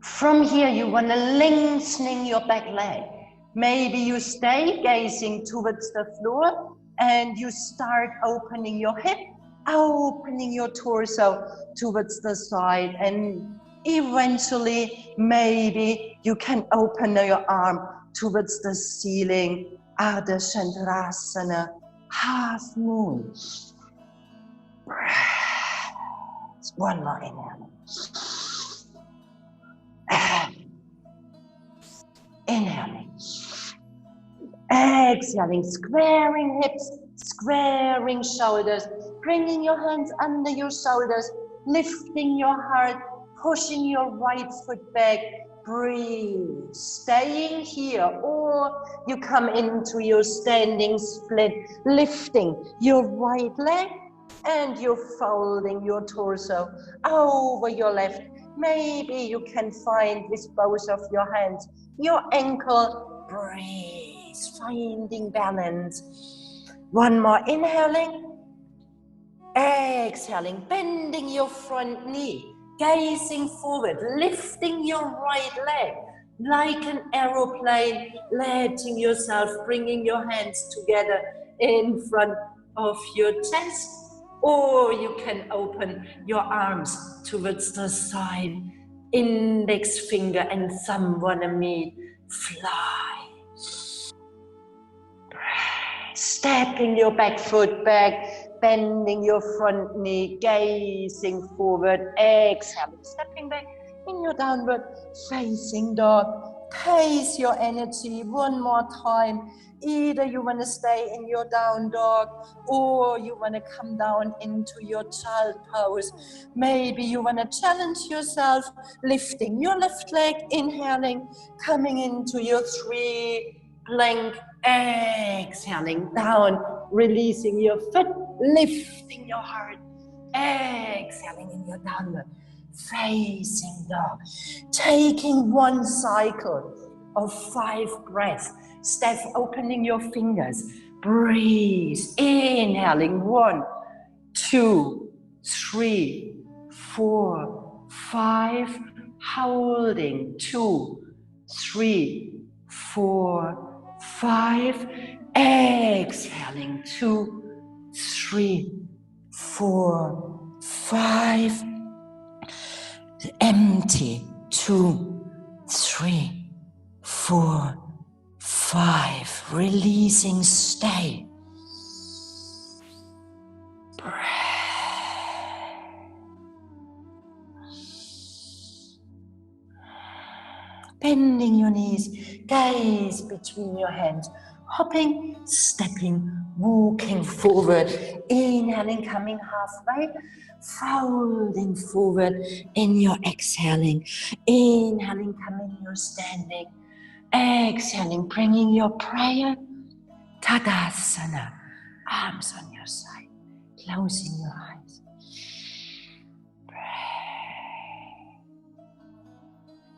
From here, you want to lengthening your back leg. Maybe you stay gazing towards the floor and you start opening your hip, opening your torso towards the side, and eventually maybe you can open your arm towards the ceiling. Ardha Chandrasana, half moon. One more inhale. Inhaling. Exhaling, squaring hips, squaring shoulders, bringing your hands under your shoulders, lifting your heart, pushing your right foot back. Breathe, staying here, or you come into your standing split, lifting your right leg and you're folding your torso over your left. Maybe you can find with both of your hands your ankle. Breathe, finding balance. One more, inhaling, exhaling, bending your front knee, gazing forward, lifting your right leg like an aeroplane, letting yourself, bringing your hands together in front of your chest, or you can open your arms towards the side, index finger and thumb wanna meet, fly. Stepping your back foot back, bending your front knee, gazing forward, exhaling, stepping back in your downward facing dog. Pace your energy one more time. Either you want to stay in your down dog or you want to come down into your child pose. Maybe you want to challenge yourself, lifting your left leg, inhaling, coming into your 3 plank, exhaling down, releasing your foot, lifting your heart, exhaling in your downward facing dog. Taking one cycle of 5 breaths. Step opening your fingers. Breathe. Inhaling 1, 2, 3, 4, 5. Holding 2, 3, 4, 5. Exhaling 2, 3, 4, 5. Empty 2, 3, 4, 5. Releasing, stay. Breath. Bending your knees, gaze between your hands, hopping, stepping, walking forward, inhaling, coming halfway, folding forward in your exhaling, inhaling, coming your standing, exhaling, bringing your prayer, Tadasana, arms on your side, closing your eyes.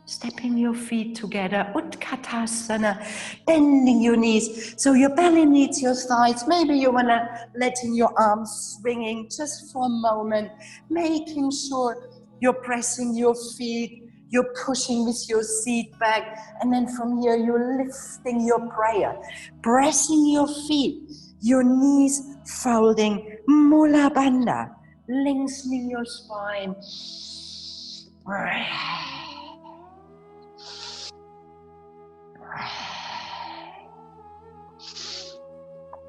Stepping your feet together, Utkatasana, bending your knees. So your belly meets your thighs. Maybe you want to letting your arms swinging just for a moment, making sure you're pressing your feet, you're pushing with your seat back. And then from here, you're lifting your prayer, pressing your feet, your knees folding, Mula Bandha, lengthening your spine.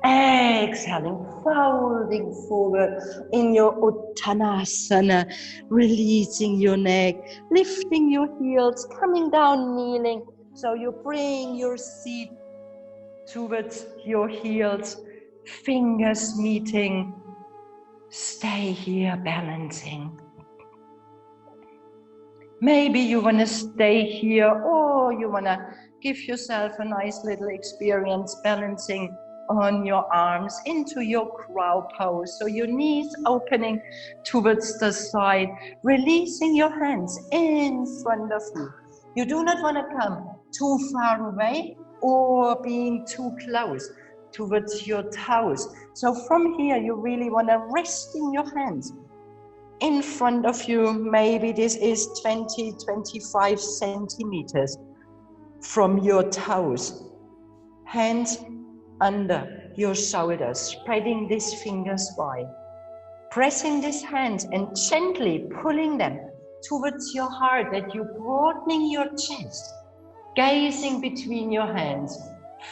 Exhaling, folding forward in your Uttanasana, releasing your neck, lifting your heels, coming down, kneeling. So you bring your seat towards your heels, fingers meeting. Stay here balancing. Maybe you want to stay here, or you want to give yourself a nice little experience balancing on your arms into your crow pose. So your knees opening towards the side, releasing your hands in front of you. You do not want to come too far away or being too close towards your toes. So from here, you really want to rest in your hands in front of you. Maybe this is 20-25 centimeters from your toes. Hands under your shoulders, spreading these fingers wide. Pressing these hands and gently pulling them towards your heart, that you're broadening your chest. Gazing between your hands.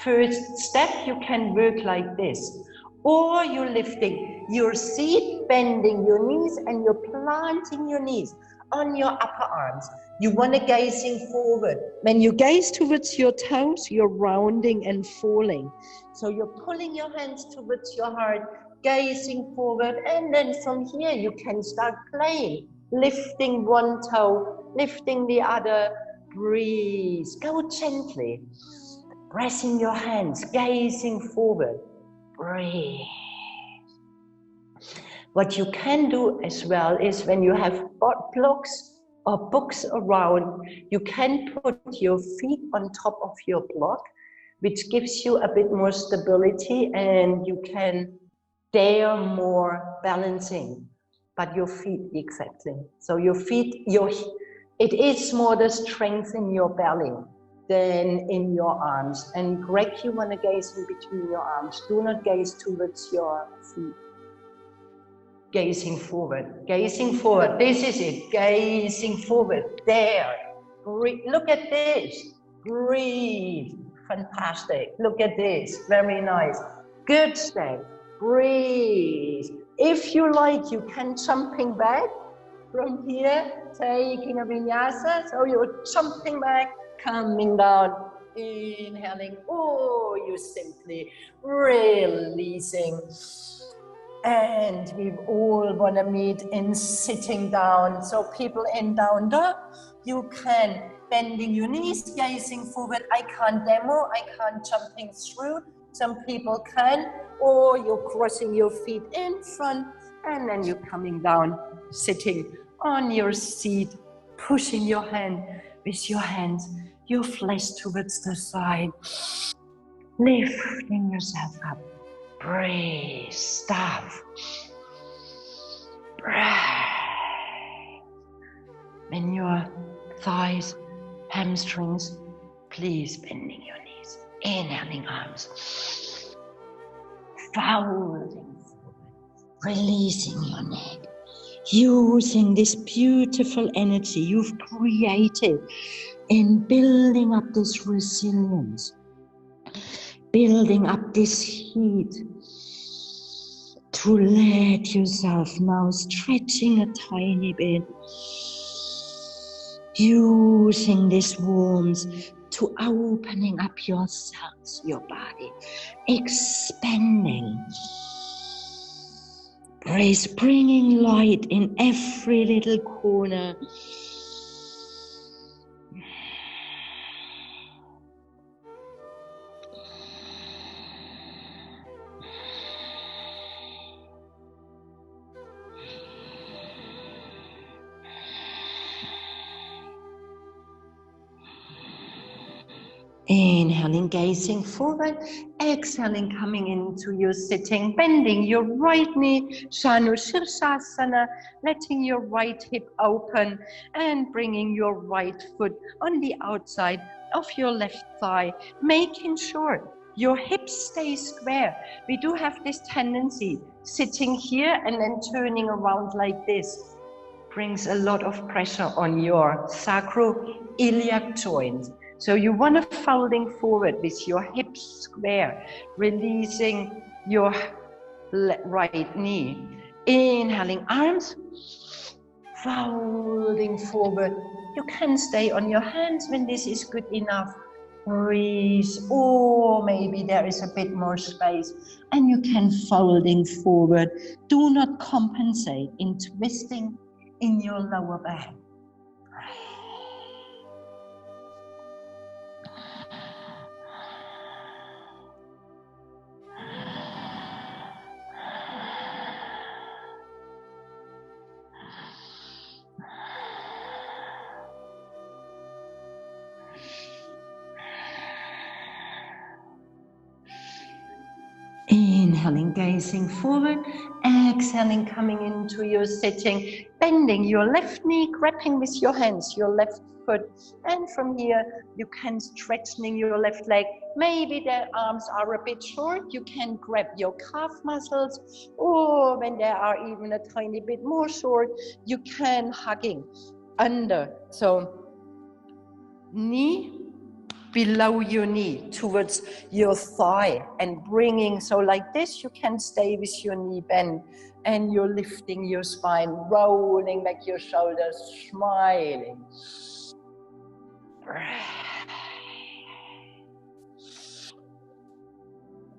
First step, you can work like this. Or you're lifting your seat, bending your knees, and you're planting your knees on your upper arms. You want to gazing forward. When you gaze towards your toes, you're rounding and falling. So you're pulling your hands towards your heart, gazing forward, and then from here you can start playing. Lifting one toe, lifting the other. Breathe. Go gently. Pressing your hands, gazing forward. Breathe. What you can do as well is, when you have blocks or books around, you can put your feet on top of your block, which gives you a bit more stability, and you can dare more balancing. But your feet, exactly. So your feet, it is more the strength in your belly than in your arms. And Greg, you want to gaze in between your arms. Do not gaze towards your feet. Gazing forward, gazing forward. This is it. Gazing forward. There. Breathe. Look at this. Breathe. Fantastic. Look at this. Very nice. Good step. Breathe. If you like, you can jumping back from here, taking a vinyasa. So you're jumping back, coming down, inhaling, or you simply releasing. And we all want to meet in sitting down. So people in down dog, you can bending your knees, gazing forward. I can't demo, I can't jumping through. Some people can, or you're crossing your feet in front, and then you're coming down, sitting on your seat, pushing your hand with your hands, your flesh towards the side, lifting yourself up. Breathe, stop. Breathe. When your thighs, hamstrings, please bending your knees, inhaling arms, folding forward, releasing your neck, using this beautiful energy you've created in building up this resilience, building up this heat, to let yourself now stretching a tiny bit, using this warmth to opening up your cells, your body, expanding. Breathe, bringing light in every little corner. Inhaling, gazing forward. Exhaling, coming into your sitting, bending your right knee, Asana Shavasana, letting your right hip open and bringing your right foot on the outside of your left thigh, making sure your hips stay square. We do have this tendency, sitting here and then turning around like this brings a lot of pressure on your sacroiliac joint. So you want to folding forward with your hips square, releasing your right knee. Inhaling, arms folding forward. You can stay on your hands when this is good enough. Breathe, or maybe there is a bit more space and you can folding forward. Do not compensate in twisting in your lower back. Inhaling, gazing forward. Exhaling, coming into your sitting, bending your left knee, grabbing with your hands your left foot, and from here you can strengthening your left leg. Maybe the arms are a bit short, you can grab your calf muscles, or when they are even a tiny bit more short, you can hugging under. So knee below your knee towards your thigh and bringing, so like this you can stay with your knee bent and you're lifting your spine, rolling back your shoulders, smiling.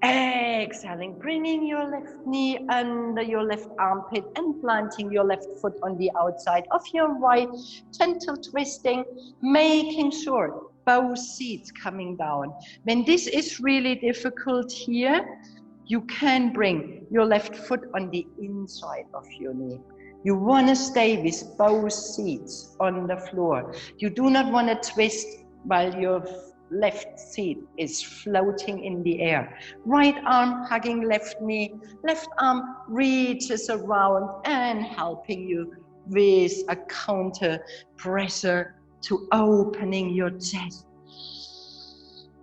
Exhaling, bringing your left knee under your left armpit and planting your left foot on the outside of your right, gentle twisting, making sure both seats coming down. When this is really difficult here, you can bring your left foot on the inside of your knee. You want to stay with both seats on the floor. You do not want to twist while your left seat is floating in the air. Right arm hugging left knee, left arm reaches around and helping you with a counter pressure to opening your chest.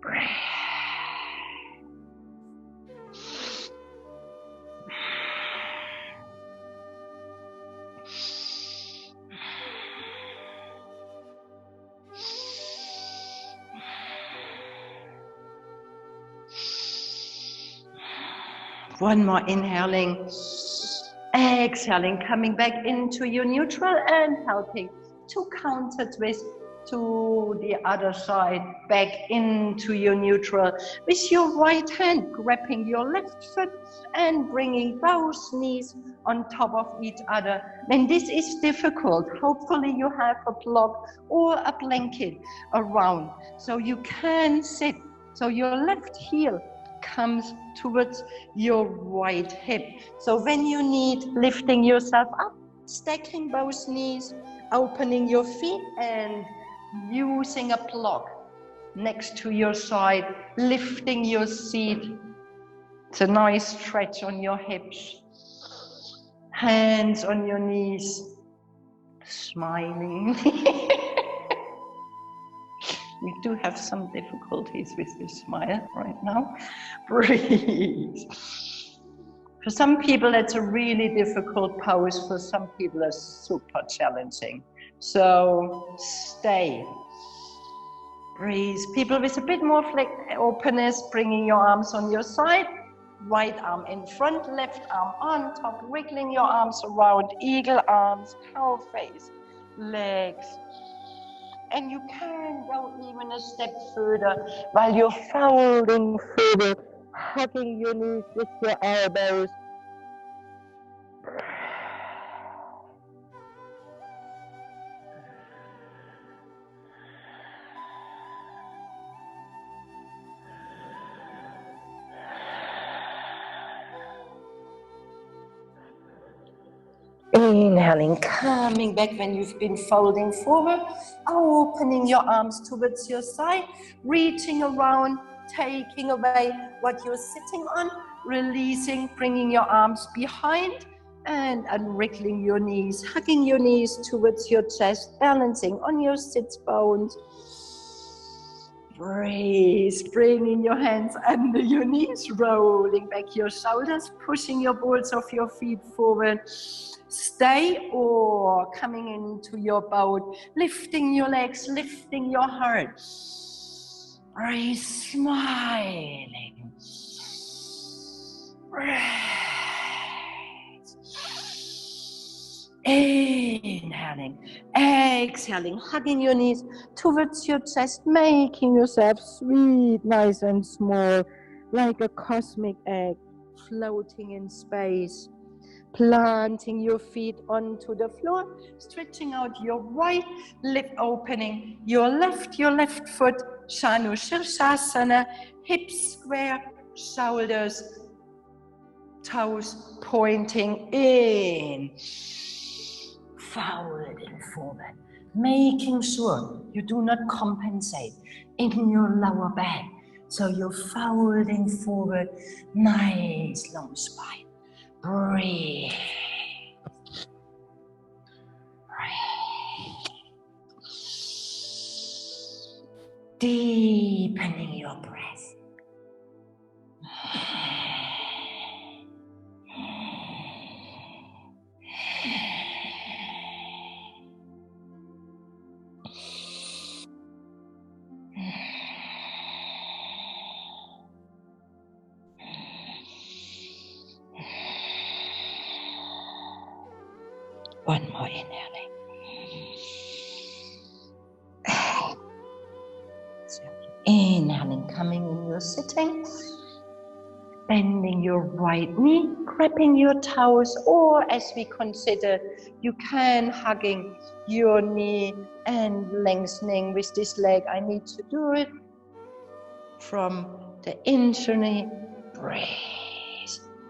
Breath. One more, inhaling, exhaling, coming back into your neutral and helping to counter twist to the other side, back into your neutral with your right hand grabbing your left foot and bringing both knees on top of each other. When this is difficult, hopefully you have a block or a blanket around so you can sit. So your left heel comes towards your right hip. So when you need lifting yourself up, stacking both knees, opening your feet and using a block next to your side, lifting your seat. It's a nice stretch on your hips. Hands on your knees, smiling. We do have some difficulties with this smile right now. Breathe. For some people, it's a really difficult pose. For some people, it's super challenging. So stay. Breathe. People with a bit more openness, bringing your arms on your side. Right arm in front, left arm on top, wiggling your arms around, eagle arms, cow face, legs. And you can go even a step further while you're folding forward, hugging your knees with your elbows. Inhaling, coming back when you've been folding forward, opening your arms towards your side, reaching around, taking away what you're sitting on, releasing, bringing your arms behind, and unwriggling your knees, hugging your knees towards your chest, balancing on your sits bones. Breathe, bringing your hands under your knees, rolling back your shoulders, pushing your balls of your feet forward. Stay or coming into your boat, lifting your legs, lifting your heart. Breathe, smiling. Breathe. Inhaling, exhaling, hugging your knees towards your chest, making yourself sweet, nice and small, like a cosmic egg floating in space. Planting your feet onto the floor, stretching out your right leg, opening your left foot, Asana Shavasana, hips square, shoulders, toes pointing in. Folding forward, making sure you do not compensate in your lower back. So you're folding forward, nice long spine. Breathe. Breathe. Deepening your breath. One more inhaling. Inhaling, coming in your sitting. Bending your right knee, grabbing your toes, or as we consider, you can hugging your knee and lengthening with this leg. I need to do it from the inner knee. Breathe,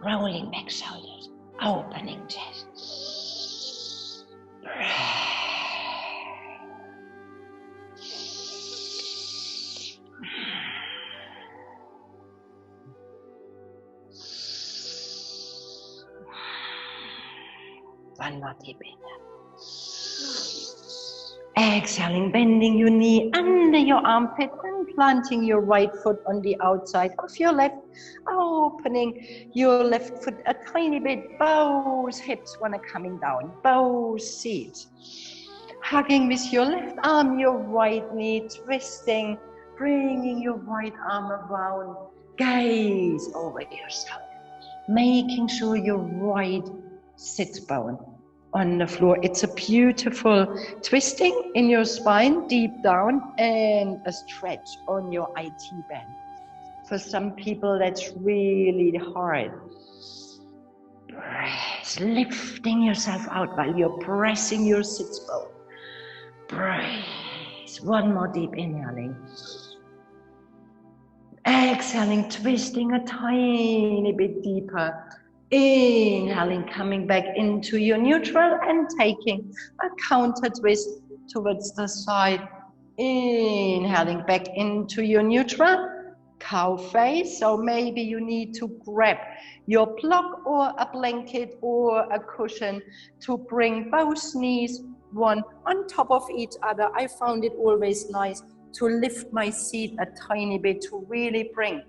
rolling back shoulders, opening chest. One more deep inhale. Exhaling, bending your knee under your armpit and planting your right foot on the outside of your left, opening your left foot a tiny bit, both hips wanna coming down, both seats. Hugging with your left arm, your right knee, twisting, bringing your right arm around, gaze over yourself, making sure your right sit bone on the floor. It's a beautiful twisting in your spine, deep down, and a stretch on your IT band. For some people, that's really hard. Breath, lifting yourself out while you're pressing your sit bone. Breathe. One more deep inhaling. Exhaling, twisting a tiny bit deeper. Inhaling, coming back into your neutral and taking a counter twist towards the side. Inhaling back into your neutral, cow face. So maybe you need to grab your block or a blanket or a cushion to bring both knees one on top of each other. I found it always nice to lift my seat a tiny bit to really bring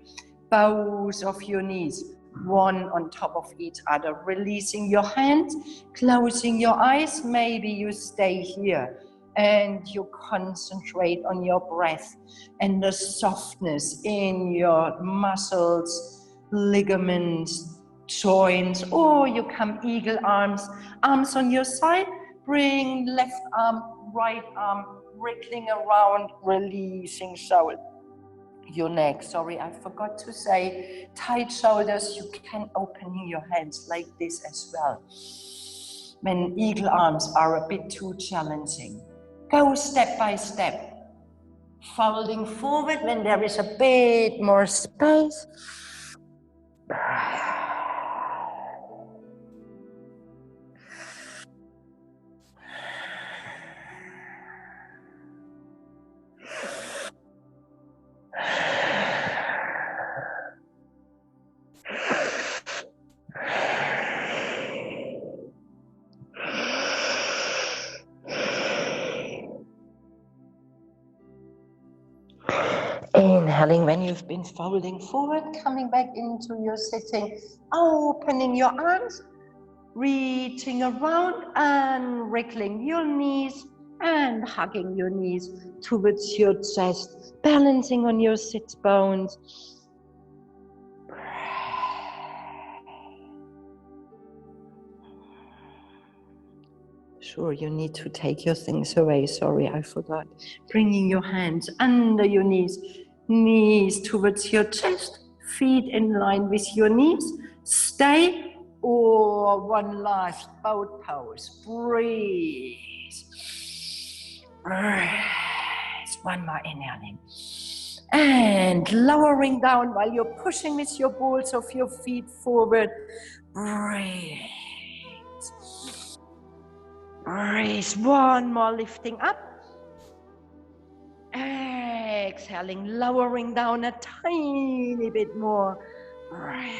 both of your knees one on top of each other, releasing your hands, closing your eyes. Maybe you stay here and you concentrate on your breath and the softness in your muscles, ligaments, joints, or you come eagle arms on your side, bring left arm, right arm, wriggling around, releasing shoulder. Your neck, sorry, I forgot to say, tight shoulders, you can open your hands like this as well. When eagle arms are a bit too challenging, go step by step, folding forward when there is a bit more space. Inhaling when you've been folding forward, coming back into your sitting, opening your arms, reaching around and wriggling your knees and hugging your knees towards your chest, balancing on your sit bones. Sure, you need to take your things away. Sorry, I forgot. Bringing your hands under your knees, knees towards your chest, feet in line with your knees. Stay, or one last boat pose. Breathe. Breathe. One more inhaling. And lowering down while you're pushing with your balls of your feet forward. Breathe. Breathe. One more, lifting up. Exhaling, lowering down a tiny bit more. Breathe.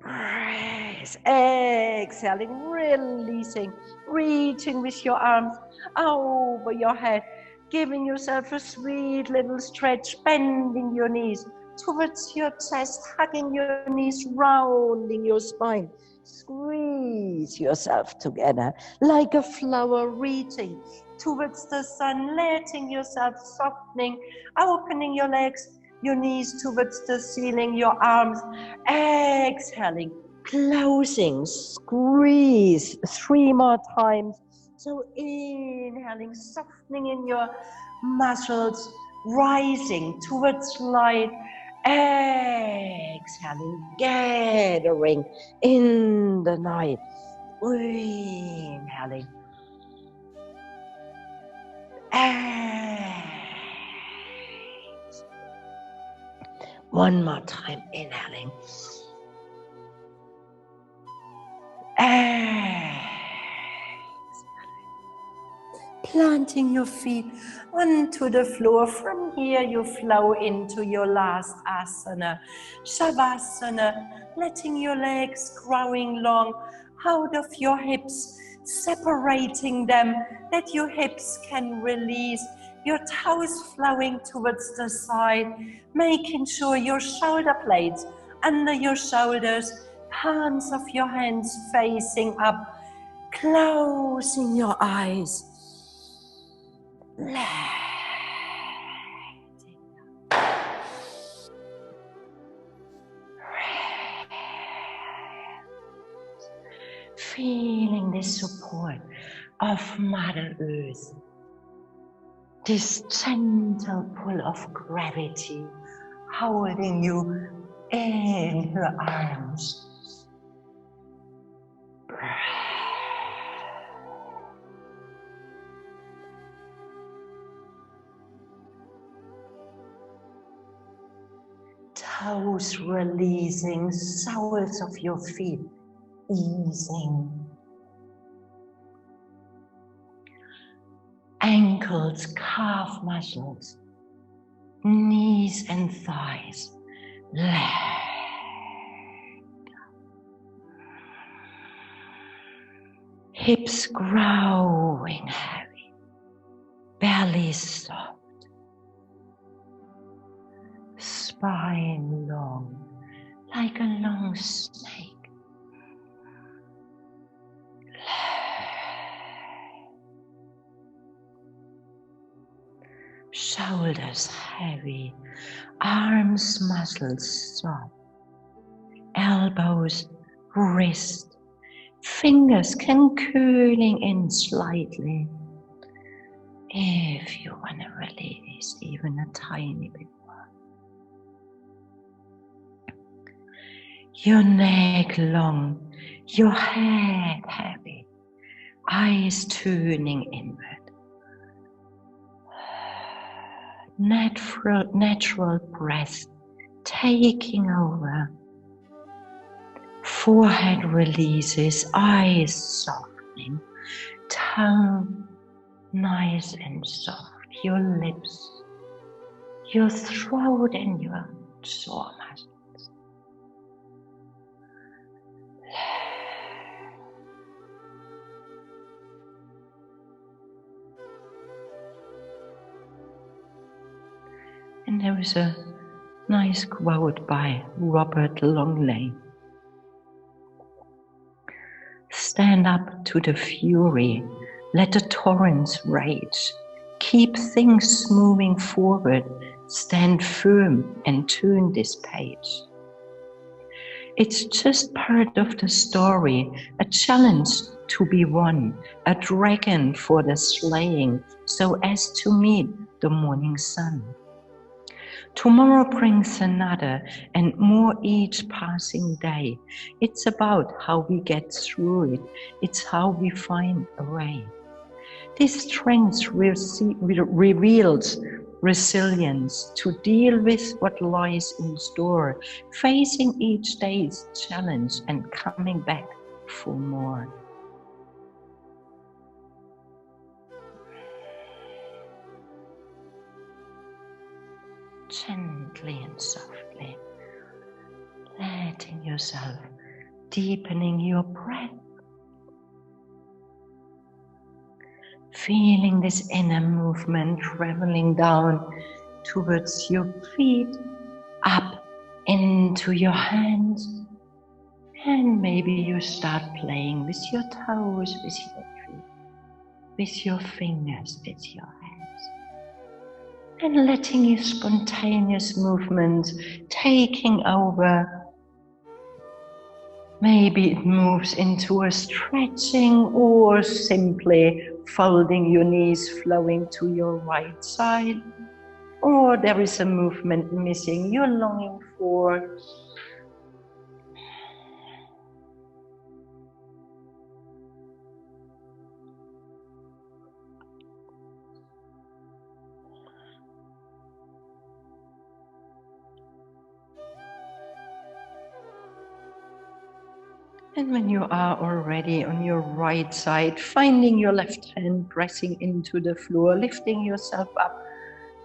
Breathe. Exhaling, releasing, reaching with your arms over your head, giving yourself a sweet little stretch, bending your knees towards your chest, hugging your knees, rounding your spine. Squeeze yourself together like a flower, reaching towards the sun, letting yourself softening, opening your legs, your knees towards the ceiling, your arms, exhaling, closing, squeeze 3 more times. So inhaling, softening in your muscles, rising towards light, exhaling, gathering in the night, inhaling, one more time, inhaling, planting your feet onto the floor. From here you flow into your last asana, Shavasana, letting your legs growing long out of your hips, separating them, that your hips can release, your toes flowing towards the side, making sure your shoulder blades under your shoulders, palms of your hands facing up, closing your eyes. Feeling the support of Mother Earth, this gentle pull of gravity holding you in her arms. Toes releasing, soles of your feet easing. Ankles, calf muscles, knees and thighs. Hips growing heavy, belly soft, spine long, like a long snake. Shoulders heavy, arms, muscles soft, elbows, wrist, fingers can curling in slightly. If you want to release even a tiny bit more. Your neck long, your head heavy, eyes turning inward. Natural breath taking over. Forehead releases, eyes softening, tongue nice and soft, your lips, your throat and your jaw muscles. And there is a nice quote by Robert Longley. Stand up to the fury, let the torrents rage, keep things moving forward, stand firm and turn this page. It's just part of the story, a challenge to be won, a dragon for the slaying, so as to meet the morning sun. Tomorrow brings another and more each passing day. It's about how we get through it. It's how we find a way. This strength reveals resilience to deal with what lies in store, facing each day's challenge and coming back for more. Gently and softly, letting yourself deepening your breath, feeling this inner movement traveling down towards your feet, up into your hands, and maybe you start playing with your toes, with your feet, with your fingers, with your hands. And letting your spontaneous movement taking over. Maybe it moves into a stretching or simply folding your knees, flowing to your right side. Or there is a movement missing you're longing for. And when you are already on your right side, finding your left hand pressing into the floor, lifting yourself up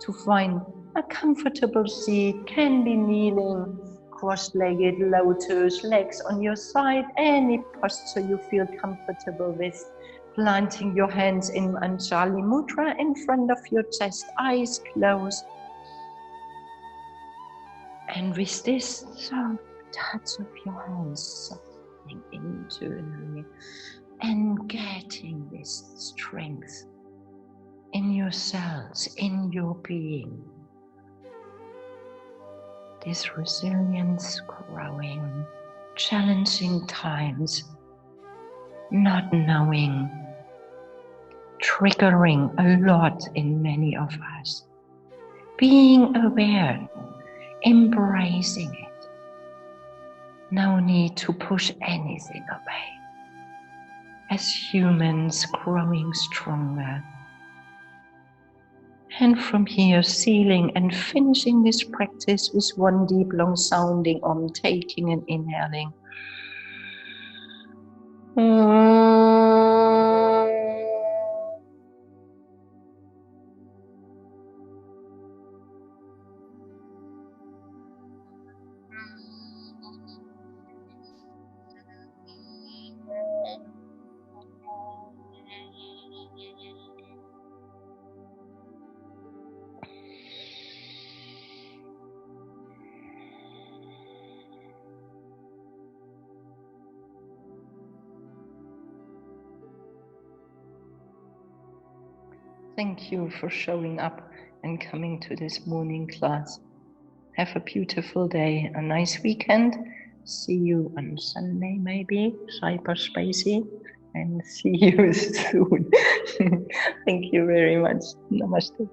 to find a comfortable seat, can be kneeling, cross-legged, lotus, legs on your side, any posture you feel comfortable with. Planting your hands in Anjali Mudra in front of your chest, eyes closed. And with this soft touch of your hands, internally and getting this strength in your cells, in your being, this resilience growing, challenging times, not knowing, triggering a lot in many of us, being aware, embracing it. No need to push anything away. As humans growing stronger. And from here, sealing and finishing this practice with one deep, long sounding Om, taking and inhaling. Thank you for showing up and coming to this morning class. Have a beautiful day, a nice weekend. See you on Sunday maybe, cyberspacey, and see you soon. Thank you very much. Namaste.